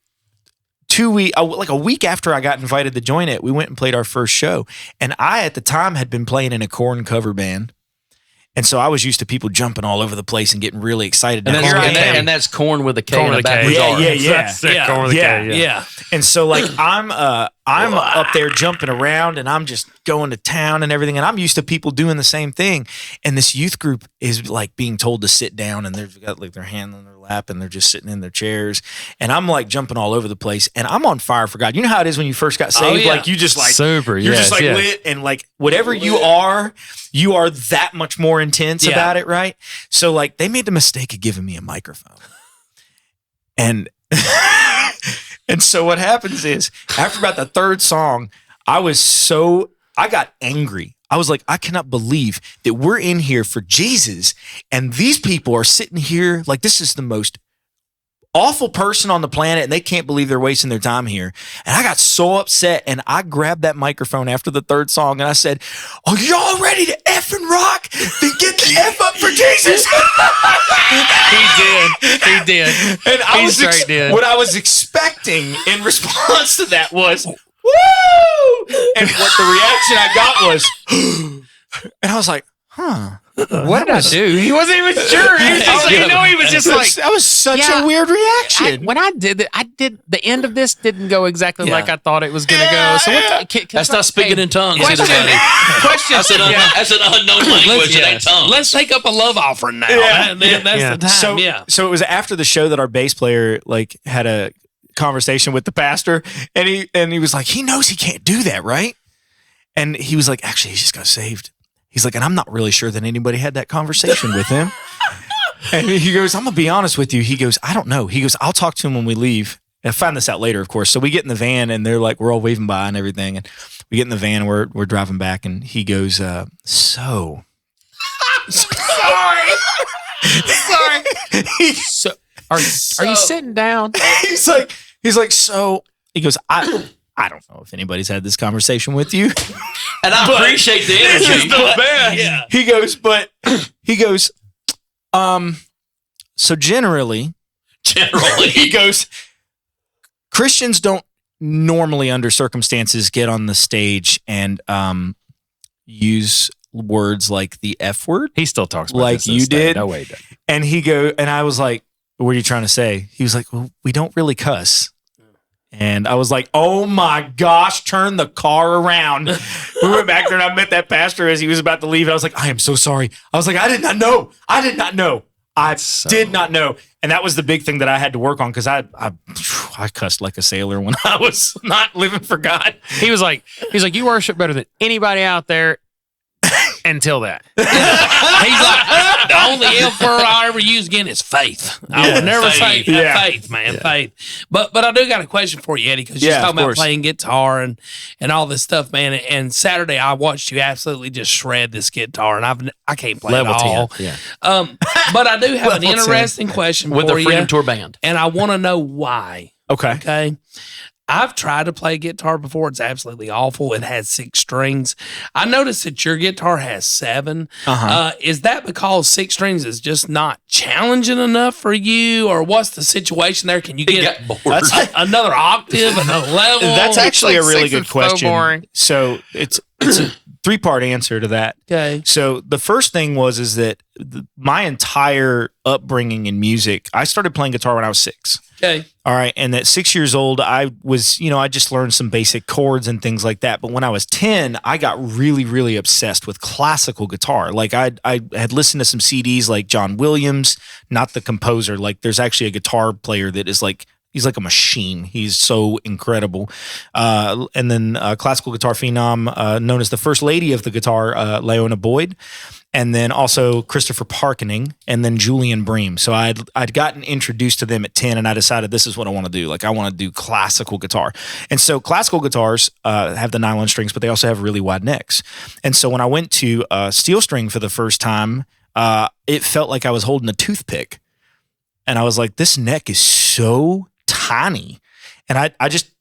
a week after I got invited to join it, we went and played our first show. And I, at the time, had been playing in a Korn cover band. And so I was used to people jumping all over the place and getting really excited. And Now, that's, here I am. and that's corn with a K Corn and a with a K. backwards R. Yeah. That's sick. Yeah. Corn with a K, Yeah. Yeah. And so like I'm up there jumping around, and I'm just going to town and everything. And I'm used to people doing the same thing. And this youth group is like being told to sit down, and they've got like their hand on their lap, and they're just sitting in their chairs. And I'm like jumping all over the place, and I'm on fire for God. You know how it is when you first got saved? yeah. Like you just like Super, you're just yes, like yes. lit, and like whatever you are that much more intense about it, right? So like they made the mistake of giving me a microphone. And and so what happens is after about the third song, I got angry. I was like, I cannot believe that we're in here for Jesus, and these people are sitting here like this is the most awful person on the planet, and they can't believe they're wasting their time here. And I got so upset, and I grabbed that microphone after the third song, and I said, are y'all ready to effing rock? Then get the F up for Jesus. He did. And He straight did. what I was expecting in response to that was, woo! And what the reaction I got was, and I was like, huh. What did I do? He wasn't even sure. He was just, he was just like, That was such Yeah. a weird reaction. When I did the end of this didn't go exactly Yeah. like I thought it was going to go. So That's not speaking in tongues. Question. Buddy. Question. That's an unknown language. It ain't tongues. Let's take up a love offering now. Yeah. And then that's Yeah. the time. So it was after the show that our bass player like had a conversation with the pastor, and he was like, he knows he can't do that, right? And he was like, actually, he just got saved. He's like, and I'm not really sure that anybody had that conversation with him. And he goes, I'm gonna be honest with you. He goes, I don't know. He goes, I'll talk to him when we leave. And I find this out later, of course. So we get in the van, and they're like, we're all waving by and everything. And we get in the van, and we're driving back, and he goes, so. Sorry. so, are you sitting down? he's like, so. He goes, I don't know if anybody's had this conversation with you. And I appreciate the energy. Yeah. He goes, so generally, he goes, Christians don't normally under circumstances get on the stage and use words like the F word. He still talks about Like this to you this day. did? No way. he doesn't. And I was like, what are you trying to say? He was like, well, we don't really cuss. And I was like, oh my gosh, turn the car around. We went back there, and I met that pastor as he was about to leave. And I was like, I am so sorry. I was like, I did not know. I did not know. And that was the big thing that I had to work on because I cussed like a sailor when I was not living for God. He was like, you worship better than anybody out there until that. He's like, the only F word I'll ever use again is faith. I will never say faith, man, faith. But I do got a question for you, Eddie, because you're talking about playing guitar and all this stuff, man. And Saturday I watched you absolutely just shred this guitar, and I can't play Level it all. 10. Yeah. But I do have an interesting question with for the you, Freedom Tour Band. and I want to know why. Okay. I've tried to play guitar before. It's absolutely awful. It has 6 strings. I noticed that your guitar has 7. Is that because 6 strings is just not challenging enough for you, or what's the situation there? Can you get another octave, another level? That's actually a really 6 good is so question. boring. So it's a 3-part answer to that. Okay. So the first thing is that my entire upbringing in music, I started playing guitar when I was 6. Okay. All right. And at 6 years old, I was, I just learned some basic chords and things like that. But when I was 10, I got really, really obsessed with classical guitar. Like I had listened to some CDs like John Williams, not the composer. Like there's actually a guitar player that is like, he's like a machine. He's so incredible. And then classical guitar phenom known as the first lady of the guitar, Leona Boyd. And then also Christopher Parkening, and then Julian Bream. So I'd gotten introduced to them at 10, and I decided this is what I want to do. Like I want to do classical guitar. And so classical guitars have the nylon strings, but they also have really wide necks. And so when I went to steel string for the first time, it felt like I was holding a toothpick. And I was like, this neck is so tiny. And I just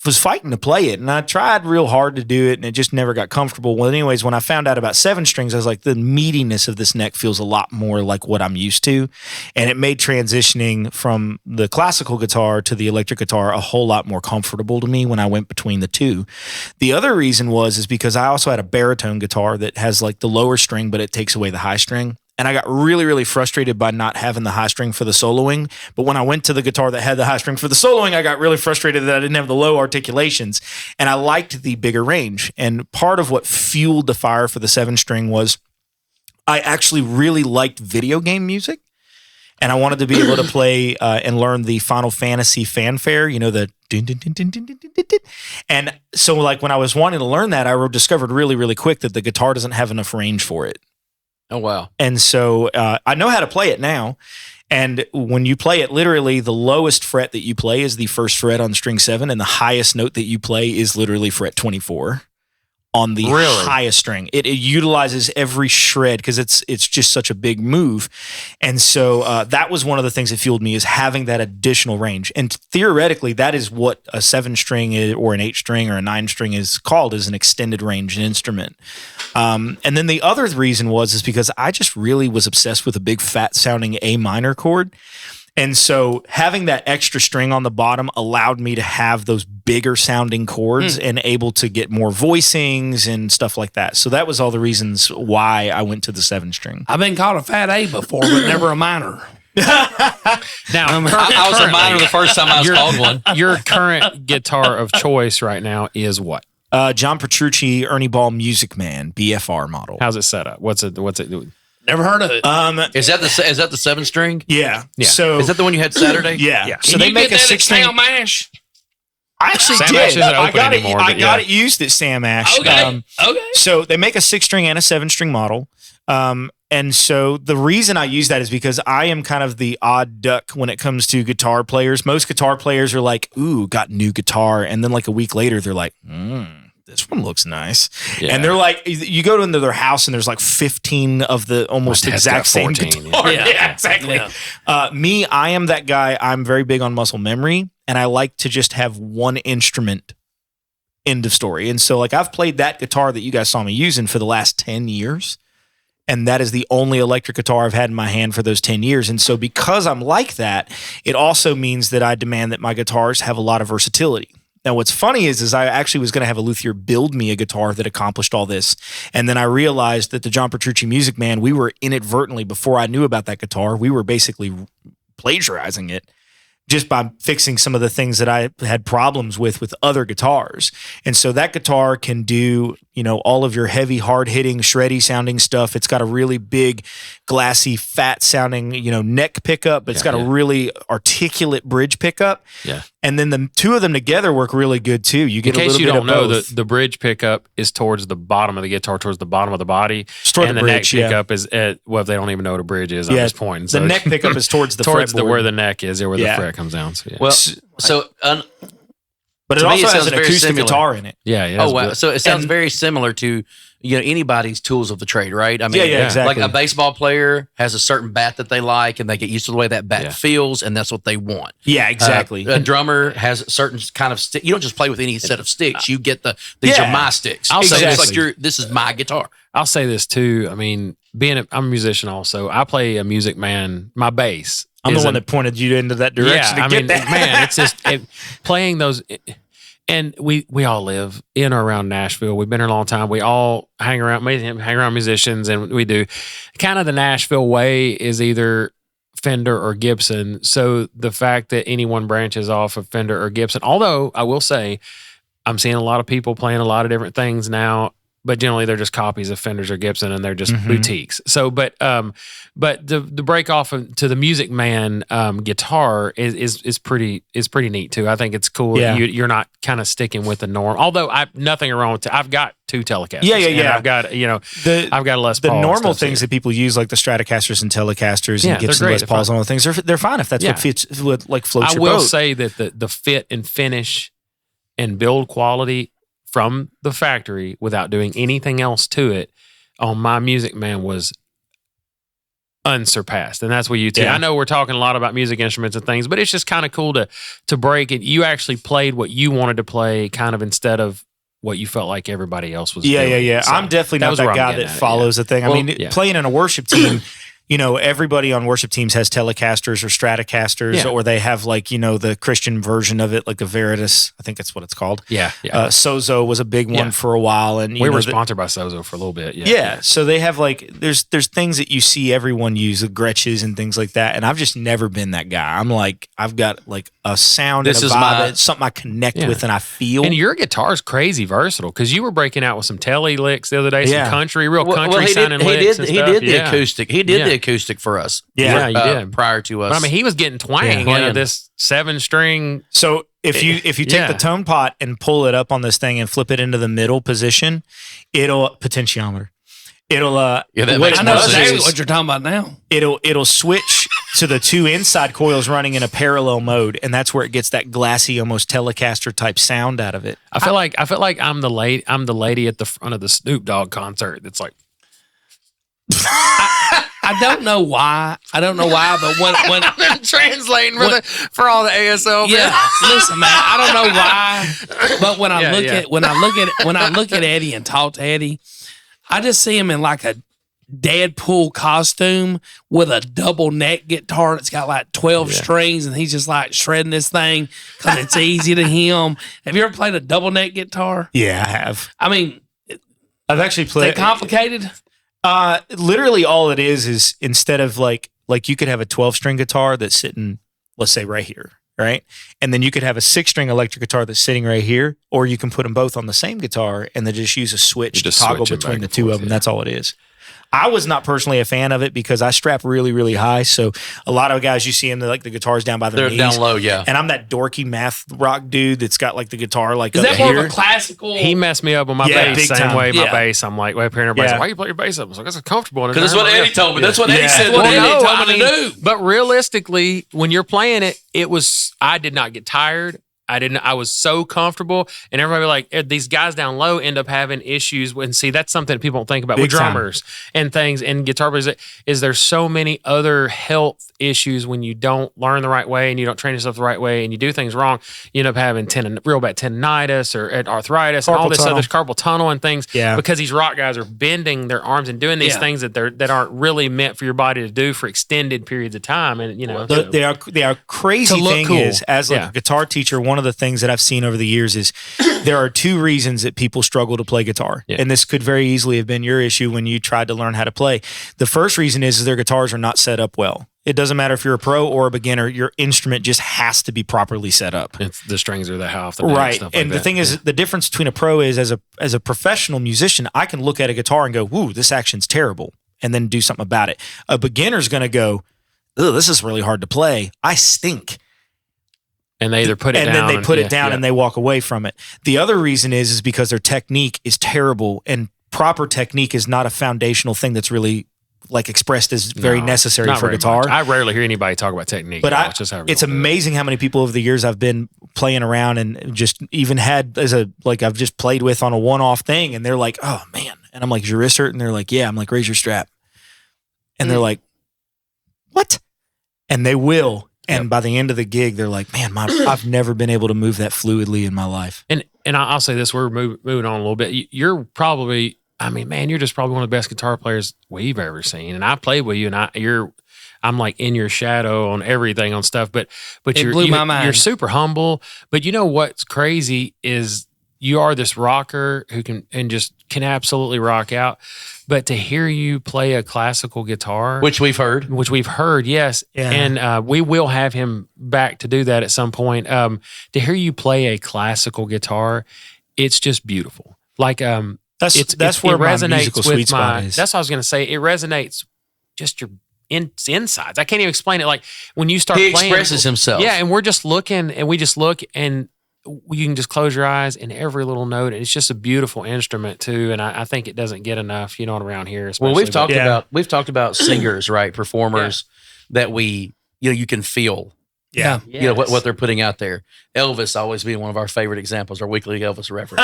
was fighting to play it, and I tried real hard to do it, and it just never got comfortable. Well, anyways, when I found out about 7 strings, I was like, the meatiness of this neck feels a lot more like what I'm used to, and it made transitioning from the classical guitar to the electric guitar a whole lot more comfortable to me when I went between the two. The other reason is because I also had a baritone guitar that has like the lower string, but it takes away the high string. And I got really, really frustrated by not having the high string for the soloing. But when I went to the guitar that had the high string for the soloing, I got really frustrated that I didn't have the low articulations. And I liked the bigger range. And part of what fueled the fire for the 7 string was I actually really liked video game music. And I wanted to be able to play and learn the Final Fantasy fanfare, the dun, dun, dun, dun, dun, dun, dun, dun. And so like when I was wanting to learn that, I discovered really, really quick that the guitar doesn't have enough range for it. Oh, wow. And so I know how to play it now. And when you play it, literally the lowest fret that you play is the first fret on string 7, and the highest note that you play is literally fret 24 on the highest string. It utilizes every shred because it's just such a big move. And so that was one of the things that fueled me, is having that additional range. And theoretically, that is what a 7 string is, or an 8 string or a 9 string is called, is an extended range instrument. And then the other reason is because I just really was obsessed with a big fat sounding A minor chord. And so having that extra string on the bottom allowed me to have those bigger sounding chords and able to get more voicings and stuff like that. So that was all the reasons why I went to the 7 string. I've been called a fat A before, but never a minor. Now, I was a minor the first time I was called one. Your current guitar of choice right now is what? John Petrucci Ernie Ball Music Man BFR model. How's it set up? What's it doing? Never heard of it. Is that the 7 string? Yeah. Yeah. So Is that the one you had Saturday? yeah. So Can they you make get a that at 6 string. Sam Ash? I actually Sam did. Ash isn't I open got anymore, it. I but got yeah. it used at Sam Ash. Okay. Okay. So they make a 6 string and a 7 string model. And so the reason I use that is because I am kind of the odd duck when it comes to guitar players. Most guitar players are like, ooh, got new guitar. And then like a week later, they're like, this one looks nice. Yeah. And they're like, you go into their house and there's like 15 of the almost My dad's exact got same 14, guitar. yeah. Yeah, exactly. Yeah. Me, I am that guy. I'm very big on muscle memory, and I like to just have one instrument. End of story. And so like I've played that guitar that you guys saw me using for the last 10 years. And that is the only electric guitar I've had in my hand for those 10 years. And so because I'm like that, it also means that I demand that my guitars have a lot of versatility. Now, what's funny is I actually was going to have a luthier build me a guitar that accomplished all this. And then I realized that the John Petrucci Music Man, we were inadvertently, before I knew about that guitar, we were basically plagiarizing it. just by fixing some of the things that I had problems with other guitars. And so that guitar can do, all of your heavy, hard hitting, shreddy sounding stuff. It's got a really big, glassy, fat sounding, neck pickup, but it's got a really articulate bridge pickup. Yeah. And then the two of them together work really good too. You get In a case little you bit don't of know, both. the bridge pickup is towards the bottom of the guitar, towards the bottom of the body. Toward and the the bridge, neck pickup is at, well, if they don't even know what a bridge is, I'm just pointing. The neck pickup is towards the towards fretboard. where the neck is, or where Yeah. the fret comes down. So, yeah. Well, but it to me, also it has sounds an very acoustic similar. guitar in it. yeah, yeah. Oh wow! So it sounds And- very similar to anybody's tools of the trade, right? I mean, Yeah, exactly. Like a baseball player has a certain bat that they like, and they get used to the way that bat Yeah. feels, and that's what they want. Yeah, exactly. A drummer has a certain kind of stick. You don't just play with any set of sticks. You get these Yeah. are my sticks. I'll So say it's this. like this is my guitar. I'll say this too. I mean, I'm a musician also. I play a Music Man. My bass. I'm the is one a- that pointed you into that direction. Yeah, to get that. man, it's just playing those. And we all live in or around Nashville. We've been here a long time. We all hang around musicians, and we do. Kind of the Nashville way is either Fender or Gibson. So the fact that anyone branches off of Fender or Gibson, although I will say, I'm seeing a lot of people playing a lot of different things now, but generally they're just copies of Fenders or Gibson, and they're just boutiques. So, but the break off to the Music Man guitar is pretty neat too. I think it's cool. Yeah. You're not kind of sticking with the norm. Although nothing wrong with. I've got two Telecasters. Yeah. and I've got I've got a Les The Paul. normal stuff, so things that people use, like the Stratocasters and Telecasters Yeah, and they're Gibson great. Les Pauls and all the things, they're fine if that's Yeah. what fits, what like floats I your will boat. say that the fit and finish and build quality from the factory without doing anything else to it on my Music Man was unsurpassed. And that's what you Yeah. I know we're talking a lot about music instruments and things, but it's just kind of cool to break it. You actually played what you wanted to play kind of instead of what you felt like everybody else was doing. Yeah. So I'm definitely not was where that I'm guy getting that at, follows the thing. I Well, mean, yeah. playing in a worship team, everybody on worship teams has Telecasters or Stratocasters, Yeah. or they have like, the Christian version of it, like a Veritas. I think that's what it's called. Yeah. Sozo was a big one Yeah. for a while. And We were sponsored by Sozo for a little bit. Yeah. So they have like there's things that you see everyone use, the Gretches and things like that. And I've just never been that guy. I'm like, I've got like a sound This and a is vibe. my- It's something I connect Yeah. with and I feel. And your guitar's crazy versatile because you were breaking out with some telly licks the other day, Yeah. some country, real country he did, sounding he licks. did, and he stuff. did the Yeah. acoustic. He did Yeah. the acoustic for us. Yeah, you did. Prior to us. But I mean, he was getting twang Yeah. out of this 7-string. So if you take Yeah. the tone pot and pull it up on this thing and flip it into the middle position, it'll potentiometer. It'll Yeah, that what makes it I know more does sense. exactly is what you're talking about now. it'll switch to the two inside coils running in a parallel mode, and that's where it gets that glassy, almost Telecaster type sound out of it. I feel like I'm the lady at the front of the Snoop Dogg concert. That's like, I don't know why. But when translating for all the ASL. yeah, listen, man, I don't know why, but when I Yeah, look yeah. at when I look at Eddie and talk to Eddie, I just see him in like a Deadpool costume with a double neck guitar that's got like 12 strings, and he's just like shredding this thing because it's easy to him. Have you ever played a double neck guitar? Yeah, I have. I mean, I've actually they played. complicated. Literally, all it is instead of like you could have a 12-string guitar that's sitting, let's say, right here, right, and then you could have a 6-string electric guitar that's sitting right here, or you can put them both on the same guitar and then just use a switch You to just toggle switch it between back the and two forth, of them. yeah. That's all it is. I was not personally a fan of it because I strap really, really high. So a lot of guys you see them, like the guitar's down by their They're knees. down low, yeah. And I'm that dorky math rock dude that's got like the guitar like Is up that more here. of a classical? He messed me up with my Yeah, bass. big Same time. way my Yeah. bass. I'm like, way up here, and everybody's Yeah. like, why you play your bass up? I was like, that's comfortable. Because that's what Eddie told me. That's what Eddie Yeah. said. Well, What Eddie no, told me to do. But realistically, when you're playing it, I did not get tired. I was so comfortable, and everybody like these guys down low end up having issues. And see, that's something that people don't think about with Big time. drummers and things and guitar players. Is there's so many other health issues when you don't learn the right way and you don't train yourself the right way and you do things wrong. You end up having real bad tendonitis or arthritis and all Carpal this tunnel. other carpal tunnel and things. Yeah. Because these rock guys are bending their arms and doing these Yeah. things that aren't really meant for your body to do for extended periods of time. And They are crazy To look thing cool. is, as like Yeah. a guitar teacher, one one of the things that I've seen over the years is there are two reasons that people struggle to play guitar. Yeah. And this could very easily have been your issue when you tried to learn how to play. The first reason is their guitars are not set up well. It doesn't matter if you're a pro or a beginner, your instrument just has to be properly set up. It's, the strings are that high off the neck, Right. stuff And like the thing is, the difference between a pro is as a professional musician, I can look at a guitar and go, "Woo, this action's terrible," and then do something about it. A beginner's going to go, "Ugh, this is really hard to play. I stink." and they either put it And down then they put yeah, it down yeah. and they walk away from it. The other reason is because their technique is terrible, and proper technique is not a foundational thing that's really like expressed as very No, necessary not for very guitar. much. I rarely hear anybody talk about technique. But though. It's just how it's everyone does it. amazing how many people over the years I've been playing around and just even had I've just played with on a one-off thing, and they're like, "Oh man," and I'm like, "Is your wrist hurt?" And they're like, "Yeah." I'm like, "Raise your strap," and they're like, "What?" And they will. And by the end of the gig, they're like, "Man, I've never been able to move that fluidly in my life." And I'll say this: we're moving on a little bit. You're probably, I mean, man, you're just probably one of the best guitar players we've ever seen. And I played with you, and I'm like in your shadow on everything on stuff. But It blew my mind. You're super humble. But you know what's crazy is you are this rocker who can absolutely rock out. But to hear you play a classical guitar, Which we've heard. yes, Yeah. and we will have him back to do that at some point. To hear you play a classical guitar, it's just beautiful. Like That's where it my resonates musical with sweet spot is. That's what I was going to say. It resonates just your insides. I can't even explain it. Like when you start He playing, expresses himself. Yeah, and we're just looking, and we just look, and you can just close your eyes and every little note. And it's just a beautiful instrument too. And I think it doesn't get enough, around here. Well, we've especially, talked but- about singers, right? Performers that we you can feel. Yeah. What they're putting out there. Elvis always being one of our favorite examples, our weekly Elvis reference.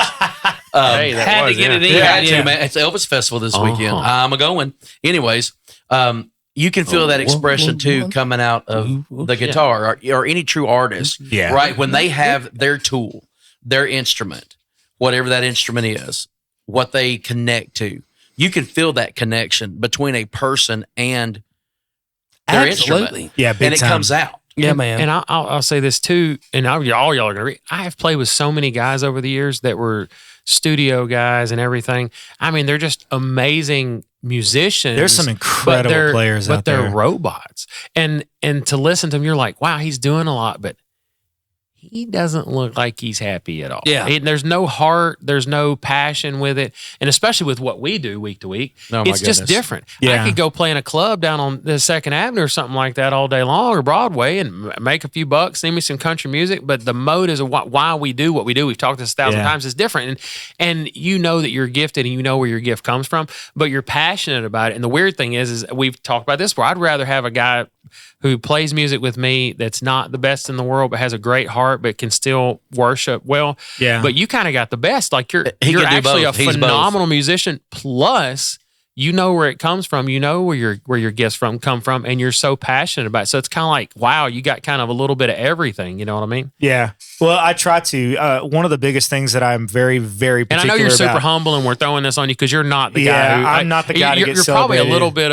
Hey, that Had was, to get yeah. it in. Yeah, Yeah. man. It's Elvis Festival this Uh-huh. weekend. I'm a going. Anyways, you can feel that expression too coming out of the guitar or any true artist, Yeah. right? When they have their tool, their instrument, whatever that instrument is, what they connect to, you can feel that connection between a person and their instrument. Absolutely. Yeah, big And it time. comes out. Yeah, And- man. And I'll say this too, and all y'all are going to agree. I have played with so many guys over the years that were studio guys and everything. I mean, they're just amazing musicians. There's some but incredible they're- players but out they're there. robots. And to listen to them, you're like, wow, he's doing a lot, but he doesn't look like he's happy at all. Yeah. There's no heart, there's no passion with it. And especially with what we do week to week, Oh, my it's just goodness. different. Yeah. I could go play in a club down on the 2nd Avenue or something like that all day long, or Broadway, and make a few bucks, sing me some country music. But the mode is why we do what we do. We've talked this 1,000 Yeah. times. Is different. And you know that you're gifted and you know where your gift comes from, but you're passionate about it. And the weird thing is we've talked about this before. I'd rather have a guy who plays music with me that's not the best in the world, but has a great heart, but can still worship well. Yeah. But you kind of got the best. Like you're He can do actually both. a He's phenomenal musician. Plus, you know where it comes from. You know where your gifts come from, and you're so passionate about it. So it's kind of like, wow, you got kind of a little bit of everything. You know what I mean? Yeah. Well, I try to. One of the biggest things that I'm very, very And particular I know you're super about- humble, and we're throwing this on you because you're not the guy. Yeah, Who, I'm not the guy to you're, get You're probably a celebrated. little bit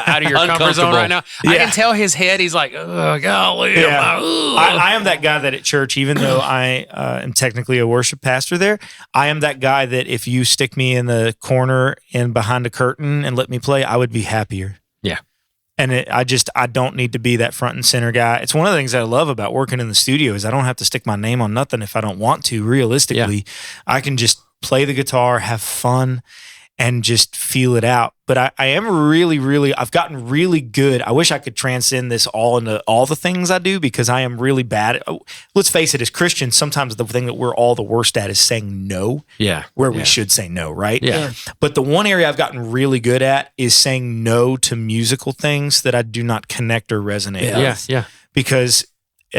out of your comfort zone right now. I Yeah. can tell his head. He's like, oh golly, Yeah. ugh. I am that guy that at church, even though I am technically a worship pastor there, I am that guy that if you stick me in the corner and behind a curtain and let me play, I would be happier. Yeah. And I don't need to be that front and center guy. It's one of the things I love about working in the studio is I don't have to stick my name on nothing if I don't want to. Realistically, I can just play the guitar, have fun, and just feel it out. But I am really, really, I've gotten really good. I wish I could transcend this all into all the things I do because I am really bad at, let's face it, as Christians, sometimes the thing that we're all the worst at is saying no Yeah. where we should say no, right? Yeah. But the one area I've gotten really good at is saying no to musical things that I do not connect or resonate with. Yeah. Yeah. Because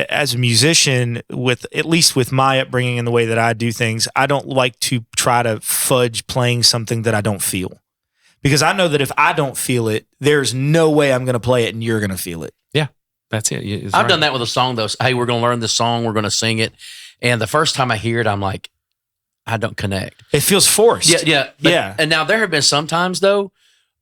as a musician, at least with my upbringing and the way that I do things, I don't like to try to fudge playing something that I don't feel. Because I know that if I don't feel it, there's no way I'm going to play it and you're going to feel it. Yeah. That's it. It's I've right. done that with a song though. Hey, we're going to learn this song. We're going to sing it. And the first time I hear it, I'm like, I don't connect. It feels forced. Yeah. And now there have been some times though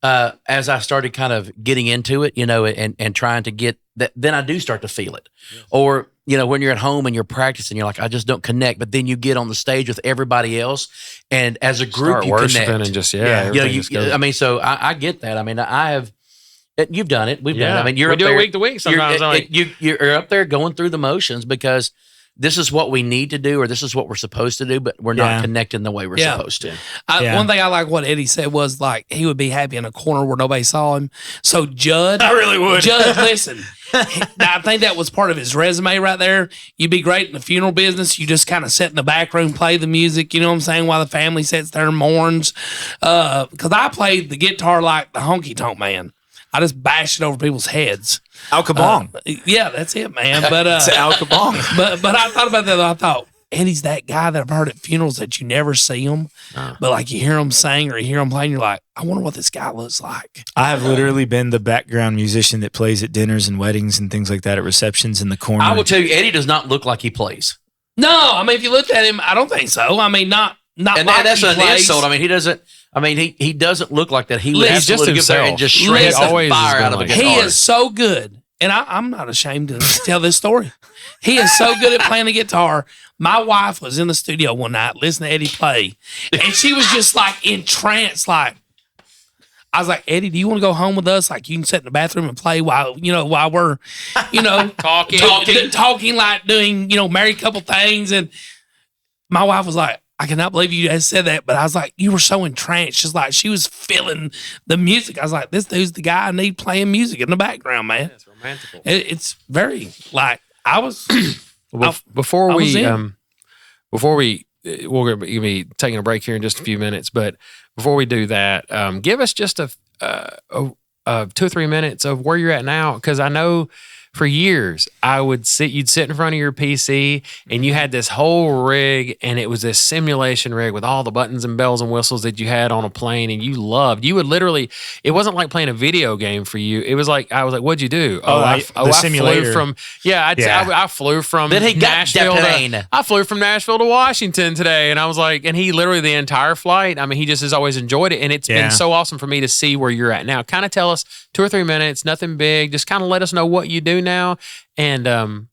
as I started kind of getting into it, and trying to get that, then I do start to feel it. Or, when you're at home and you're practicing, you're like, I just don't connect. But then you get on the stage with everybody else, and as a group, Start you worshiping connect. and just everything just goes. So I get that. I mean, I have. You've done it. We've done it. I mean, we up do there, it week to week sometimes. You're up there going through the motions because this is what we need to do, or this is what we're supposed to do, but we're not connecting the way we're supposed to. One thing I like what Eddie said was like he would be happy in a corner where nobody saw him. So Judd, I really would. Judd, listen, I think that was part of his resume right there. You'd be great in the funeral business. You just kind of sit in the back room, play the music. You know what I'm saying? While the family sits there and mourns. Because I played the guitar like the honky tonk man. I just bashed it over people's heads. Al Kabong. Yeah, that's it, man. But It's Al Kabong. but I thought about that. I thought Eddie's that guy that I've heard at funerals that you never see him, but like you hear him sing or you hear him playing, you're like, I wonder what this guy looks like. I have literally been the background musician that plays at dinners and weddings and things like that, at receptions in the corner. I will tell you, Eddie does not look like he plays. No, I mean if you looked at him, I don't think so. I mean not and like that's he an plays. insult. I mean he doesn't. I mean he doesn't look like that. He would He's just absolutely get there and himself. just shred the Always has fire been out of a like guitar. He is so good, and I'm not ashamed to tell this story. He is so good at playing the guitar. My wife was in the studio one night listening to Eddie play, and she was just like entranced. Like I was like, Eddie, do you want to go home with us? Like you can sit in the bathroom and play while we're talking like doing married couple things. And my wife was like, I cannot believe you just said that. But I was like, you were so entranced. Just like she was feeling the music. I was like, this dude's the guy I need playing music in the background, man. It's romantical. It's very like I was. Before I was we in. we're going to be taking a break here in just a few minutes, but before we do that, give us just a 2 or 3 minutes of where you're at now, because I know for years you'd sit in front of your PC and you had this whole rig, and it was this simulation rig with all the buttons and bells and whistles that you had on a plane, and you would literally, it wasn't like playing a video game for you. It was like, I was like, what'd you do? The I simulator. flew from, I flew from Then he got Nashville that plane. I flew from Nashville to Washington today. And I was like, and he literally the entire flight, I mean, he just has always enjoyed it. And it's been so awesome for me to see where you're at now. Kind of tell us 2 or 3 minutes, nothing big, just kind of let us know what you do now and kind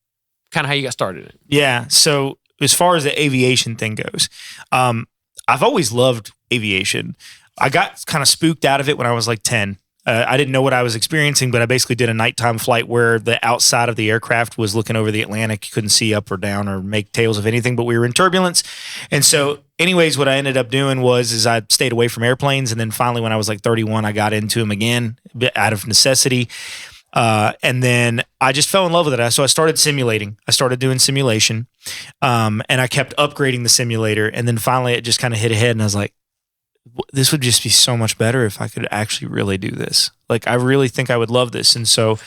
of how you got started in it. Yeah. So as far as the aviation thing goes, I've always loved aviation. I got kind of spooked out of it when I was like 10. I didn't know what I was experiencing, but I basically did a nighttime flight where the outside of the aircraft was looking over the Atlantic. You couldn't see up or down or make tails of anything, but we were in turbulence. And so anyways, what I ended up doing was I stayed away from airplanes. And then finally, when I was like 31, I got into them again out of necessity. And then I just fell in love with it. So I started simulating. I started doing simulation. And I kept upgrading the simulator. And then finally it just kind of hit ahead and I was like, this would just be so much better if I could actually really do this. Like, I really think I would love this. And so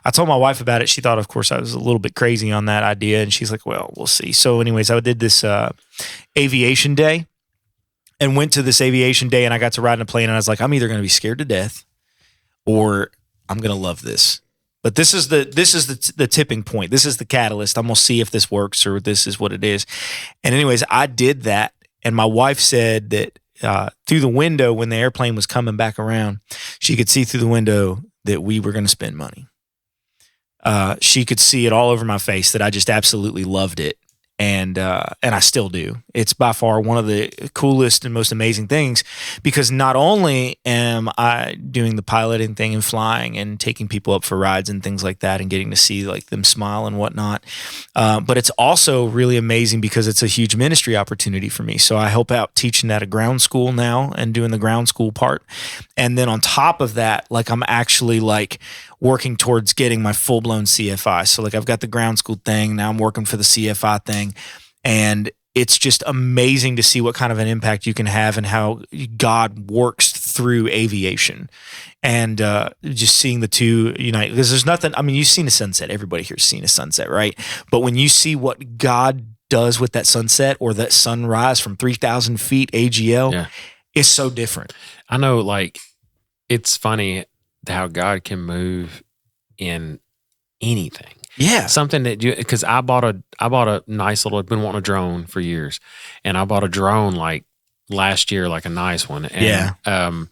I told my wife about it. She thought, of course, I was a little bit crazy on that idea. And she's like, well, we'll see. So anyways, I did this aviation day and went to this aviation day, and I got to ride in a plane, and I was like, I'm either going to be scared to death or I'm going to love this. But this is the tipping point. This is the catalyst. I'm going to see if this works or this is what it is. And anyways, I did that. And my wife said that through the window, when the airplane was coming back around, she could see through the window that we were going to spend money. She could see it all over my face that I just absolutely loved it. And I still do. It's by far one of the coolest and most amazing things, because not only am I doing the piloting thing and flying and taking people up for rides and things like that and getting to see like them smile and whatnot, but it's also really amazing because it's a huge ministry opportunity for me. So I help out teaching at a ground school now and doing the ground school part. And then on top of that, like I'm actually like working towards getting my full-blown CFI. So like I've got the ground school thing, now I'm working for the CFI thing, and it's just amazing to see what kind of an impact you can have and how God works through aviation. And just seeing the two unite, because there's nothing, I mean, you've seen a sunset, everybody here's seen a sunset, right? But when you see what God does with that sunset or that sunrise from 3,000 feet AGL, it's so different. I know, like, it's funny how God can move in anything. Yeah. Something that because I bought a nice little, I've been wanting a drone for years, and I bought a drone like last year, like a nice one. And,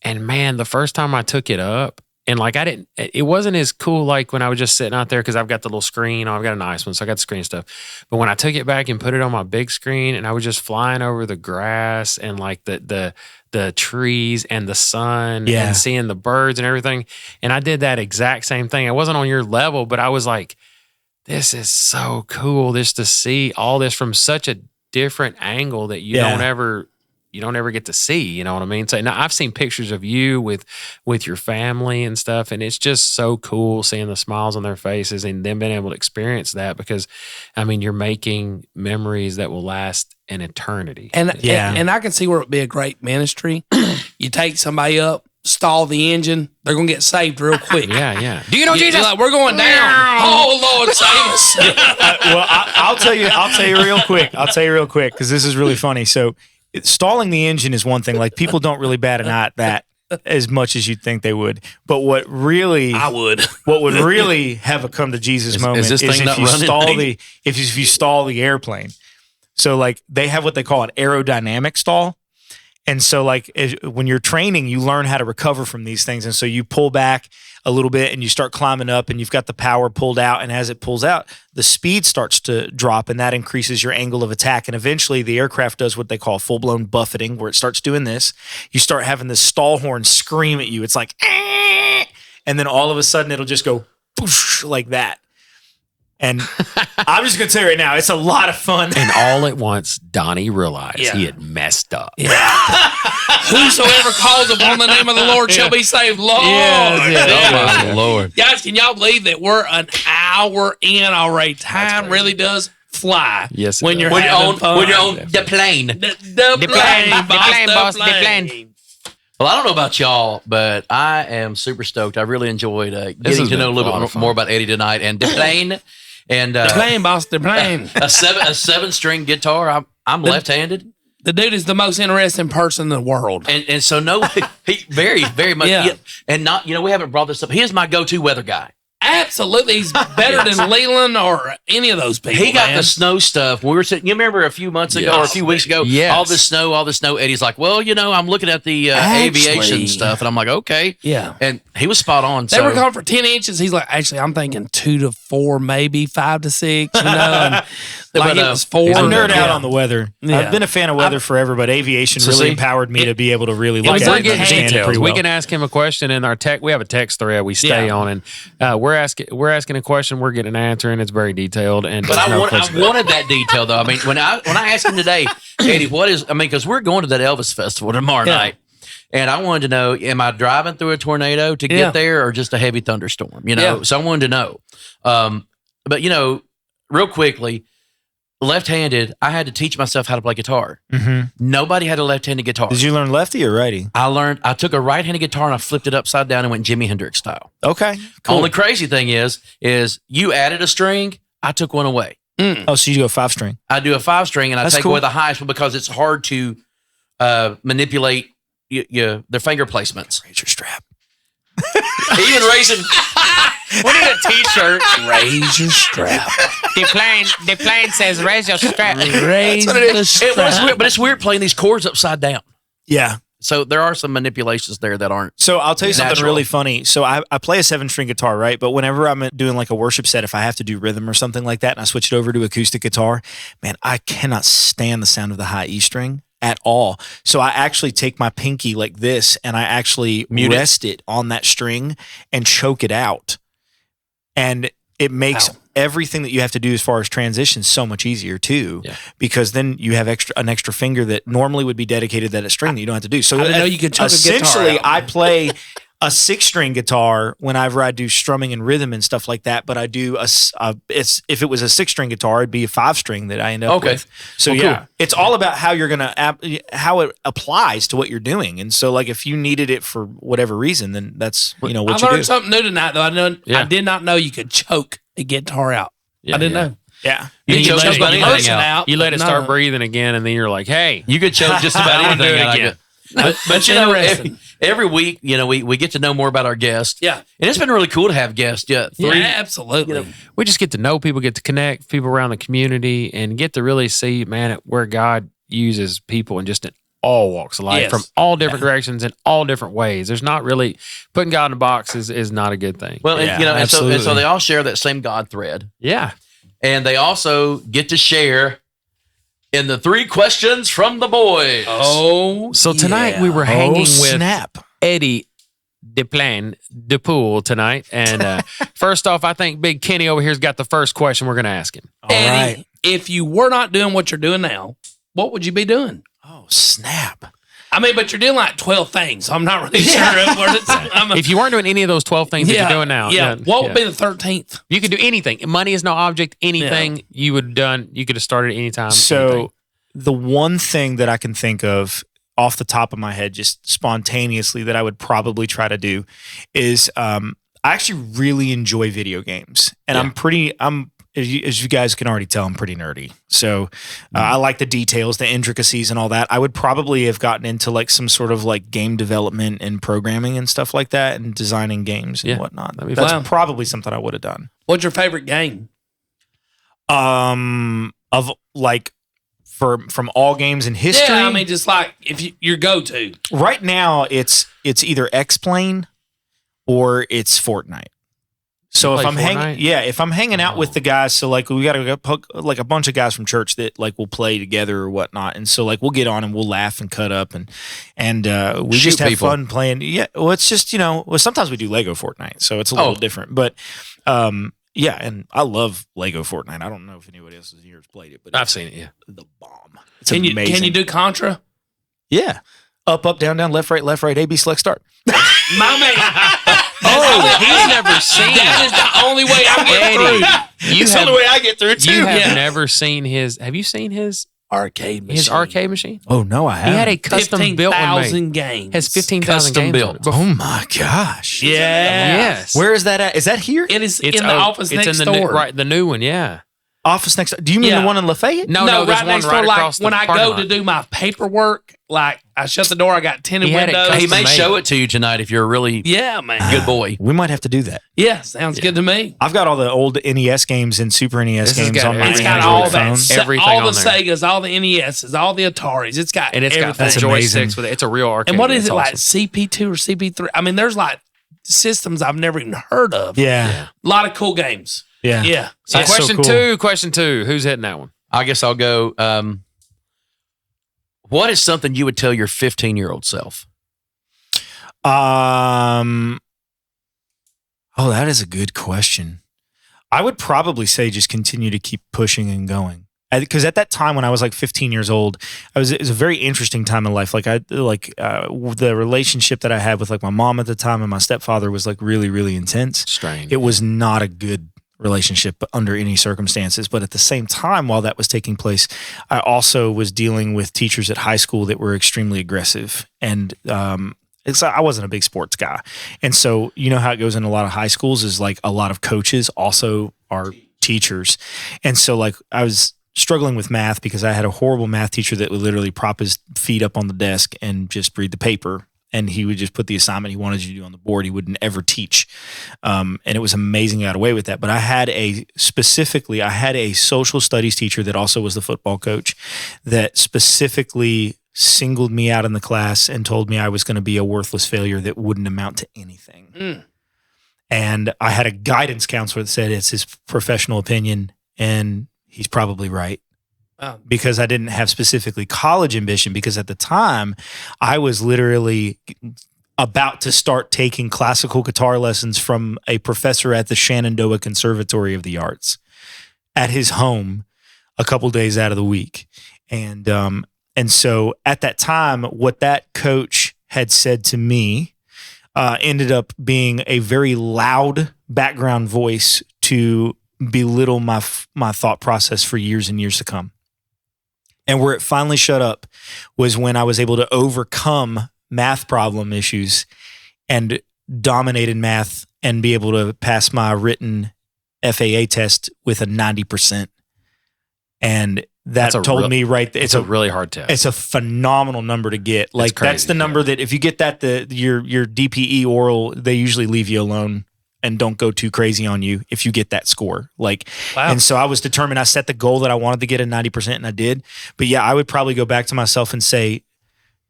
And man, the first time I took it up, and like it wasn't as cool like when I was just sitting out there because I've got the little screen. I've got a nice one, so I got the screen stuff. But when I took it back and put it on my big screen, and I was just flying over the grass and like the trees and the sun and seeing the birds and everything, and I did that exact same thing. I wasn't on your level, but I was like, this is so cool just to see all this from such a different angle that you don't ever get to see, you know what I mean? So now I've seen pictures of you with your family and stuff, and it's just so cool seeing the smiles on their faces and them being able to experience that because, I mean, you're making memories that will last an eternity. And I can see where it'd be a great ministry. You take somebody up, stall the engine, they're gonna get saved real quick. Yeah. Do you know Jesus? Like, we're going down. Oh Lord, save us. Well, I'll tell you real quick. Because this is really funny. So, stalling the engine is one thing. Like people don't really bat an eye at that as much as you'd think they would. But what would really have a come to Jesus moment is if you stall the airplane. So like they have what they call an aerodynamic stall. And so like when you're training, you learn how to recover from these things. And so you pull back a little bit and you start climbing up and you've got the power pulled out. And as it pulls out, the speed starts to drop and that increases your angle of attack. And eventually the aircraft does what they call full-blown buffeting, where it starts doing this. You start having this stall horn scream at you. It's like, eh! And then all of a sudden it'll just go poosh, like that. And I'm just going to tell you right now, it's a lot of fun. And all at once, Donnie realized he had messed up. Yeah. Whosoever calls upon the name of the Lord shall be saved. Lord. Oh, my Lord. Guys, can y'all believe that we're an hour in already? Time really does fly. Yes, when you're When having fun. you're on the plane. The plane. Well, I don't know about y'all, but I am super stoked. I really enjoyed getting to know a little bit more about Eddie tonight and the plane. And The plane, boss, the plane. a 7-string guitar. I'm left-handed. The dude is the most interesting person in the world. And so he very, very much. Yeah. And not, we haven't brought this up. He is my go-to weather guy. Absolutely. He's better than Leland or any of those people. He got the snow stuff. We were sitting, you remember a few months ago or a few weeks ago, all this snow. Eddie's like, well, I'm looking at the aviation stuff. And I'm like, okay. Yeah. And he was spot on. They were going for 10 inches. He's like, actually, I'm thinking 2 to 4, maybe 5 to 6, And like it was 4. I nerd out on the weather. Yeah. I've been a fan of weather forever, but aviation really empowered me to be able to really look at it and understand it pretty well. We can ask him a question in our we have a text thread we stay on, and we're asking a question, we're getting an answer, and it's very detailed. And but I wanted that detail though. I mean, when I asked him today, Eddie, because we're going to that Elvis festival tomorrow night. And I wanted to know, am I driving through a tornado to get there or just a heavy thunderstorm? So I wanted to know. But real quickly, left-handed, I had to teach myself how to play guitar. Mm-hmm. Nobody had a left-handed guitar. Did you learn lefty or righty? I took a right-handed guitar and I flipped it upside down and went Jimi Hendrix style. Okay, cool. Only crazy thing is you added a string, I took one away. Oh, so you go 5-string. I do a 5-string and I take away the highest one because it's hard to manipulate their finger placements. Raise your strap. Even raising... We need a T-shirt. Raise your strap. The plane says, "Raise your strap." Raise the strap. But it's weird playing these chords upside down. Yeah. So there are some manipulations there that aren't. So I'll tell you something natural. really funny. So I play a 7-string guitar, right? But whenever I'm doing like a worship set, if I have to do rhythm or something like that, and I switch it over to acoustic guitar, man, I cannot stand the sound of the high E string at all. So I actually take my pinky like this, and I actually rest it on that string and choke it out. And it makes everything that you have to do as far as transitions so much easier too, because then you have an extra finger that normally would be dedicated to that string that you don't have to do. So I didn't know you could choke a guitar essentially, out. I play a 6-string guitar whenever I do strumming and rhythm and stuff like that. But I do if it was a 6-string guitar, it'd be a 5-string that I end up with. So cool. It's all about how you're how it applies to what you're doing. And so like if you needed it for whatever reason, then that's what you do. I learned something new tonight though. I did not know you could choke a guitar out. I didn't know. Yeah. You choke choke about anything out. You let it start breathing again, and then you're like, "Hey, you could choke just about anything out again." But every week, we get to know more about our guests. Yeah. And it's been really cool to have guests. Yeah. Absolutely. we just get to know people, get to connect people around the community, and get to really see, man, where God uses people in just an all walks of life, Yes. from all different directions in all different ways. There's not really putting God in a box is not a good thing. Well, Yeah, and so absolutely. they all share that same God thread, Yeah. and they also get to share in the 3 questions from the boys. Oh, So tonight yeah. we were hanging with snap. Eddie DePool tonight. And first off, I think Big Kenny over here's got the first question we're going to ask him. All Eddie, right. if you were not doing what you're doing now, what would you be doing? Oh, snap. I mean, but you're doing like 12 things. I'm not really sure what it's. If you weren't doing any of those 12 things that you're doing now, what would be the 13th? You could do anything. Money is no object. Anything you would have done, you could have started at any time. So anything. the one thing that I can think of off the top of my head, just spontaneously, that I would probably try to do is I actually really enjoy video games, and I'm as you guys can already tell, I'm pretty nerdy. So I like the details, the intricacies, and all that. I would probably have gotten into like some sort of like game development and programming and stuff like that, and designing games and whatnot. that'd be That's fun. probably something I would have done. What's your favorite game? Of like from all games in history. Yeah, I mean, just like if your go-to. Right now, it's either X-Plane or it's Fortnite. So You if play I'm Fortnite? if I'm hanging out with the guys, so like we got like a bunch of guys from church that like will play together or whatnot, and so like we'll get on and we'll laugh and cut up and we Shoot just have people. fun playing. Yeah, well, it's just sometimes we do Lego Fortnite, so it's a little different, but yeah, and I love Lego Fortnite. I don't know if anybody else here has played it, but I've seen it, yeah. the bomb. It's Can amazing. you do Contra? Yeah. Up, down, left, right, A, B, select, start. My man. He's never seen That it. is the only way I'm getting through. You have, way I get through it, you have Yeah. never seen his. Have you seen his Arcade machine. arcade machine? Oh, no, I He had a custom built one made. 15,000 games. Has 15,000 Custom games built. on it. Oh, my gosh. Yeah. Yes. Where is that at? Is that here? It is in the office it's next in the door. the new one, yeah. Office next. Do you mean Yeah. the one in Lafayette? No, No, there's right one next right door. Like across the when I parking go lot. to do my paperwork, like I shut the door, I got tinted He had it windows. custom He may made. show it to you tonight if you're a really Yeah, man. good boy. We might have to do that. Yeah, sounds good to me. I've got all the old NES games and Super NES This has games got on my It's everything. got Android all that, phone. Everything all the on there. Segas, all the NESs, all the Ataris. It's got And it's got everything. That's the amazing. joysticks with it. It's a real arcade. And what is It's it like awesome. CP2 or CP3? I mean, there's like systems I've never even heard of. Yeah. A lot of cool games. Yeah. Yeah. So That's so question cool. two. Who's hitting that one? I guess I'll go. What is something you would tell your 15-year-old self? Oh, that is a good question. I would probably say just continue to keep pushing and going. Because at that time when I was like 15 years old, it was a very interesting time in life. Like the relationship that I had with like my mom at the time and my stepfather was like really, really intense. Strange. It was not a good relationship under any circumstances. But at the same time, while that was taking place, I also was dealing with teachers at high school that were extremely aggressive. And I wasn't a big sports guy. And so, you know how it goes in a lot of high schools is like a lot of coaches also are teachers. And so like I was struggling with math because I had a horrible math teacher that would literally prop his feet up on the desk and just read the paper. And he would just put the assignment he wanted you to do on the board. He wouldn't ever teach. And it was amazing I got away with that. But I had a social studies teacher that also was the football coach that specifically singled me out in the class and told me I was going to be a worthless failure that wouldn't amount to anything. And I had a guidance counselor that said it's his professional opinion and he's probably right. Because I didn't have specifically college ambition, because at the time I was literally about to start taking classical guitar lessons from a professor at the Shenandoah Conservatory of the Arts at his home a couple days out of the week. And so at that time, what that coach had said to me ended up being a very loud background voice to belittle my thought process for years and years to come. And where it finally shut up was when I was able to overcome math problem issues and dominated math and be able to pass my written FAA test with a 90%. And that told me right there, It's a really hard test. it's a phenomenal number to get. Like crazy, that's the number that if you get that, your DPE oral, they usually leave you alone and don't go too crazy on you if you get that score. Like, and so I was determined. I set the goal that I wanted to get a 90%, and I did. But yeah, I would probably go back to myself and say,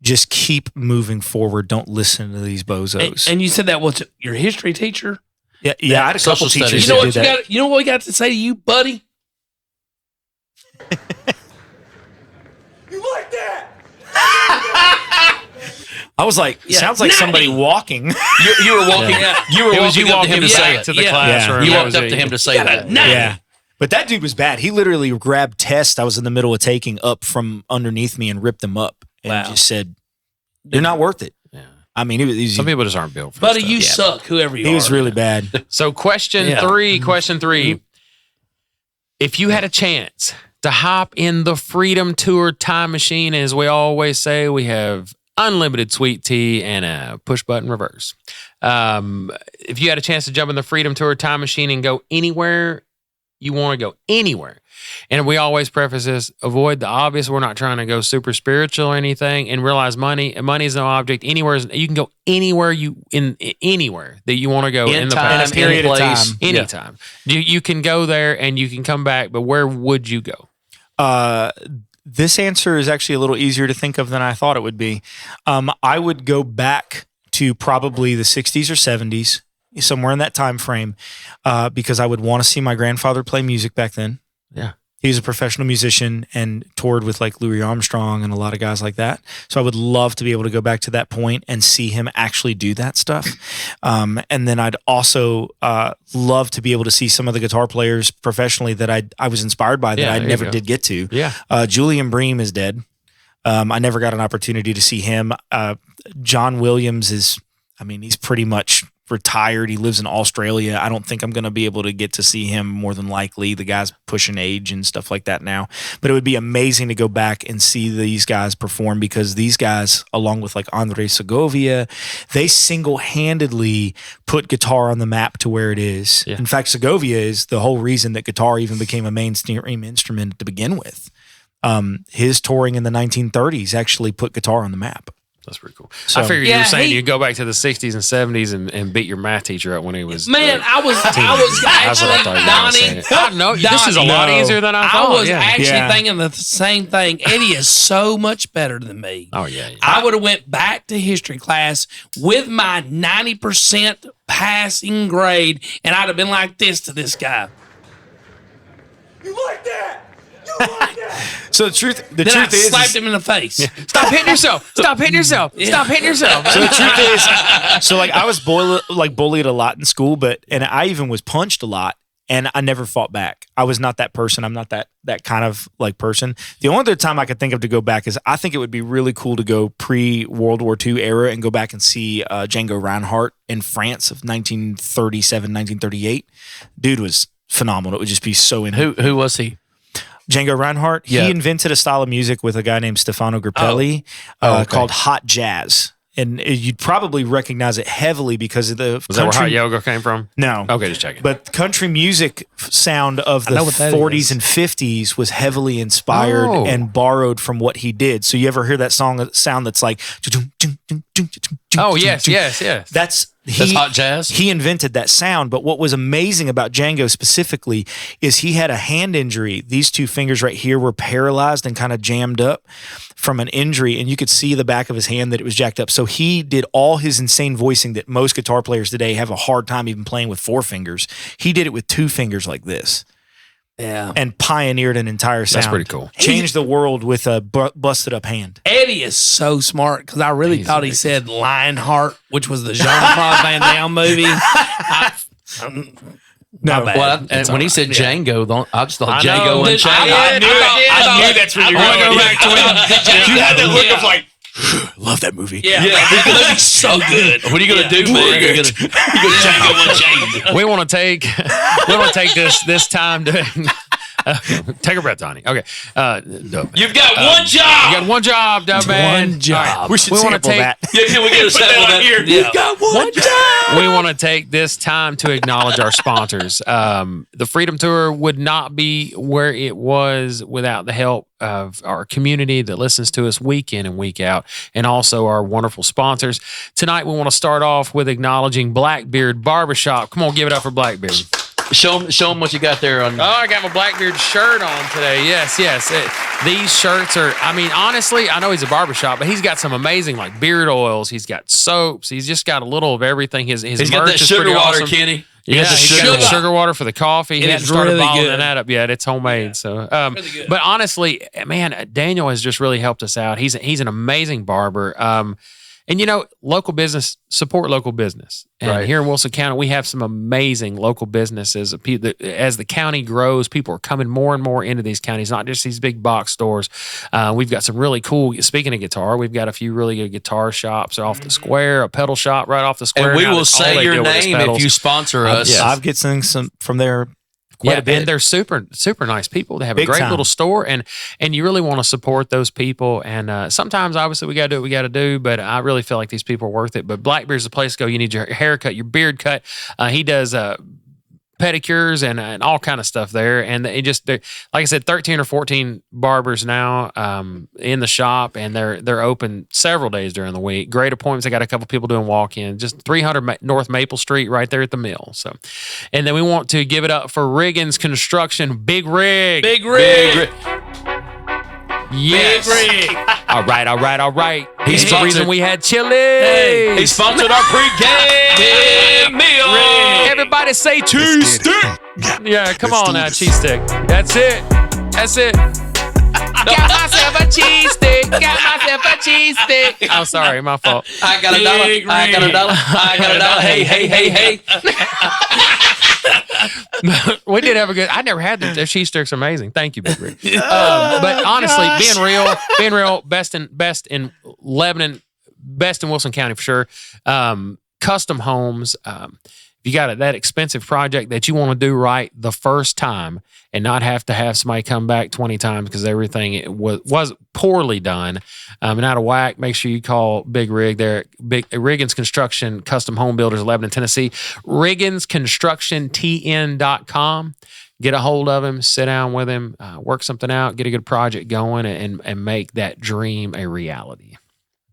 just keep moving forward. Don't listen to these bozos. And you said that was your history teacher. yeah, I had a couple social studies. teachers You know that what did that. you know what we got to say to you, buddy? I was like, sounds like somebody walking. You were walking. You were It was you walking up to him walking to say back it. to the Yeah. classroom. You That walked was up it. to him to say that. Yeah. But that dude was bad. He literally grabbed tests I was in the middle of taking up from underneath me and ripped them up and Wow. just said, "You're not worth it." Yeah. I mean, he was Some people just aren't built for Buddy, this you stuff. suck, whoever you are. he was really bad. So question Yeah. three. If you had a chance to hop in the Freedom Tour time machine, as we always say, we have unlimited sweet tea and a push button reverse. If you had a chance to jump in the Freedom Tour time machine and go anywhere you want to go, anywhere. And we always preface this, avoid the obvious. We're not trying to go super spiritual or anything, and realize money is no object. You can go anywhere anywhere that you want to go in the time, past. any period of place. time. Anytime. You can go there and you can come back, but where would you go? This answer is actually a little easier to think of than I thought it would be. I would go back to probably the 60s or 70s, somewhere in that time frame, because I would want to see my grandfather play music back then. Yeah. He was a professional musician and toured with like Louis Armstrong and a lot of guys like that. So I would love to be able to go back to that point and see him actually do that stuff. And then I'd also love to be able to see some of the guitar players professionally that I was inspired by that Yeah, I there you never go. did get to. Yeah. Julian Bream is dead. I never got an opportunity to see him. John Williams he's pretty much retired. He lives in Australia. I don't think I'm going to be able to get to see him more than likely. The guy's pushing age and stuff like that now. But it would be amazing to go back and see these guys perform, because these guys, along with like Andre Segovia, they single-handedly put guitar on the map to where it is. Yeah. In fact, Segovia is the whole reason that guitar even became a mainstream instrument to begin with. His touring in the 1930s actually put guitar on the map. That's pretty cool. So- I figured you Yeah, were saying he- you'd go back to the 60s and 70s and beat your math teacher up when he was. Man, I was That's what I actually, thought you were Donnie. saying. No, this is a lot No. easier than I I thought. was yeah. actually Yeah. thinking the same thing. Eddie is so much better than me. Oh, yeah. I would have went back to history class with my 90% passing grade, and I'd have been like this to this guy. So the truth Then I is slapped him in the face. Stop hitting yourself. Stop hitting yourself. Stop hitting yourself. So the truth is, so like I was bullied a lot in school, and I even was punched a lot, and I never fought back. I was not that person. I'm not that kind of like person. The only other time I could think of to go back is I think it would be really cool to go pre-World War II era and go back and see Django Reinhardt in France of 1937, 1938. Dude was phenomenal. It would just be so Who was he? Django Reinhardt, Yeah. he invented a style of music with a guy named Stefano Grappelli okay. called hot jazz. And you'd probably recognize it heavily because of the Was that where Hot Yoga came from? No. Okay, just checking. But country music sound of the know what that 40s is. and 50s was heavily inspired Oh. and borrowed from what he did. So you ever hear that sound that's like Oh, yes. That's That's hot jazz? He invented that sound, but what was amazing about Django specifically is he had a hand injury. These two fingers right here were paralyzed and kind of jammed up from an injury, and you could see the back of his hand that it was jacked up. So he did all his insane voicing that most guitar players today have a hard time even playing with 4 fingers. He did it with 2 fingers like this. Yeah. And pioneered an entire sound. That's pretty cool. Changed the world with a busted up hand. Eddie is so smart because I really thought he said Lionheart, which was the Jean-Claude Van Damme movie. No, bad. Well, and when he said Django, I just thought I Django know. and Django. I knew that's where you were I wanna going. go back to when You had that look Yeah. of like, love that movie. Yeah, that movie's so good. What are you gonna do, man? You're gonna Django and Django. we want to take this time to take a breath, Donnie. Okay. Dub. You've got one job. You got one job, Dub man. One job. We should We wanna sample take- that. Yeah, can we get a sample of that? You've got one job. We want to take this time to acknowledge our sponsors. The Freedom Tour would not be where it was without the help of our community that listens to us week in and week out, and also our wonderful sponsors. Tonight, we want to start off with acknowledging Blackbeard Barbershop. Come on, give it up for Blackbeard. Show them what you got there on. Oh, I got my Blackbeard shirt on today. Yes. These shirts are, I mean, honestly, I know he's a barbershop, but he's got some amazing like beard oils. He's got soaps. He's just got a little of everything. His He's got that merch is sugar pretty water, awesome. Kenny. Yeah, he's got the sugar water for the coffee. He It hasn't is started really bottling good. that up yet. It's homemade. So, Really good. but honestly, man, Daniel has just really helped us out. He's an amazing barber. And you know, local business, support local business. And Right. here in Wilson County, we have some amazing local businesses. As the county grows, people are coming more and more into these counties, not just these big box stores. We've got some really cool, speaking of guitar, we've got a few really good guitar shops off the square, a pedal shop right off the square. And we now will that's all say they your deal with is name if pedals. you sponsor us. I've get some from there. Quite a bit. And they're super nice people. They have Big a great time. little store, and you really want to support those people. And sometimes, obviously, we got to do what we got to do, but I really feel like these people are worth it. But Blackbeard's the place to go. You need your haircut, your beard cut. He does pedicures and all kind of stuff there. And it just, like I said, 13 or 14 barbers now in the shop, and they're open several days during the week. Great appointments. I got a couple people doing walk-in. Just 300 North Maple Street, right there at the mill. So, and then we want to give it up for Riggins Construction, Big Rig. Big Rig. Yes. Big Rig. All right. He's He's the reason sponsored- we had chili. Hey, He sponsored our pregame meal. Everybody say cheese stick. Yeah, come on now, cheese stick. That's it. Got myself a cheese stick. I'm sorry, my fault. I got a dollar. Big I got a rig. dollar. I got a dollar. Hey. We did have a good. I never had them. Their cheese sticks are amazing. Thank you, Big Rig. But honestly, being real, best in Lebanon, best in Wilson County for sure. Custom homes. If you got that expensive project that you want to do right the first time and not have to have somebody come back 20 times because everything was poorly done and out of whack, make sure you call Big Rig there. Riggins Construction, Custom Home Builders, Lebanon, Tennessee. RigginsConstructionTN.com. Get a hold of him, sit down with him, work something out, get a good project going, and make that dream a reality.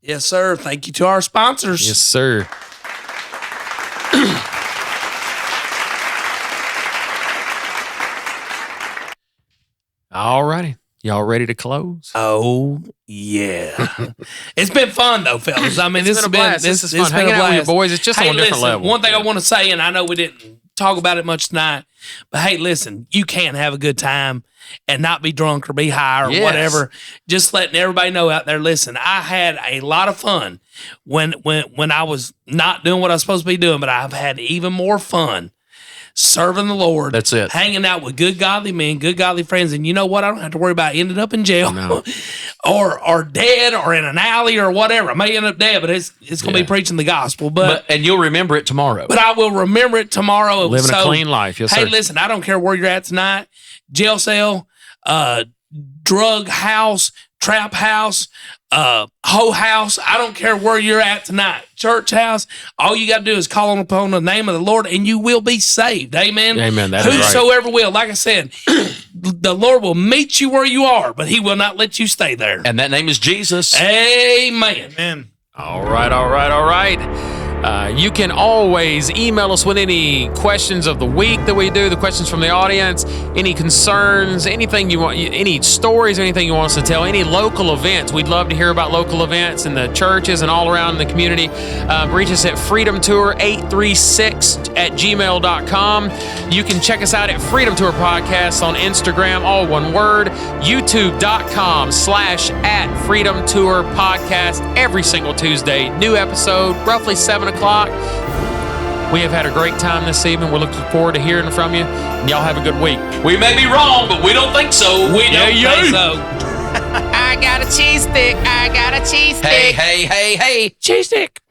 Yes, sir. Thank you to our sponsors. Yes, sir. All righty. Y'all ready to close? Oh, yeah. It's been fun, though, fellas. I mean, It's been a blast. This is fun. Hanging out with your boys, it's just on a different listen, level. One thing I want to say, and I know we didn't talk about it much tonight, but hey, listen, you can't have a good time and not be drunk or be high or Yes. whatever. Just letting everybody know out there, listen, I had a lot of fun when I was not doing what I was supposed to be doing, but I've had even more fun serving the Lord. That's it. Hanging out with good godly men, good godly friends. And you know what? I don't have to worry about ending up in jail No. or dead or in an alley or whatever. I may end up dead, but it's going to be preaching the gospel. But And you'll remember it tomorrow. I will remember it tomorrow. Living a clean life. Yes, hey, sir. listen, I don't care where you're at tonight. Jail cell, drug house, trap house, hoe house. I don't care where you're at tonight. Church house. All you got to do is call upon the name of the Lord and you will be saved. Amen. Amen. That is right. Whosoever will. Like I said, the Lord will meet you where you are, but he will not let you stay there. And that name is Jesus. Amen. All right. You can always email us with any questions of the week that we do, the questions from the audience, any concerns, anything you want, any stories, anything you want us to tell, any local events. We'd love to hear about local events in the churches and all around the community. Reach us at freedomtour836@gmail.com. You can check us out at Freedom Tour Podcast on Instagram, all one word, youtube.com/@Freedom Tour Podcast every single Tuesday. New episode, roughly 7 o'clock. We have had a great time this evening. We're looking forward to hearing from you. And y'all have a good week. We may be wrong, but we don't think so. We don't think so. I got a cheese stick. Hey. Cheese stick.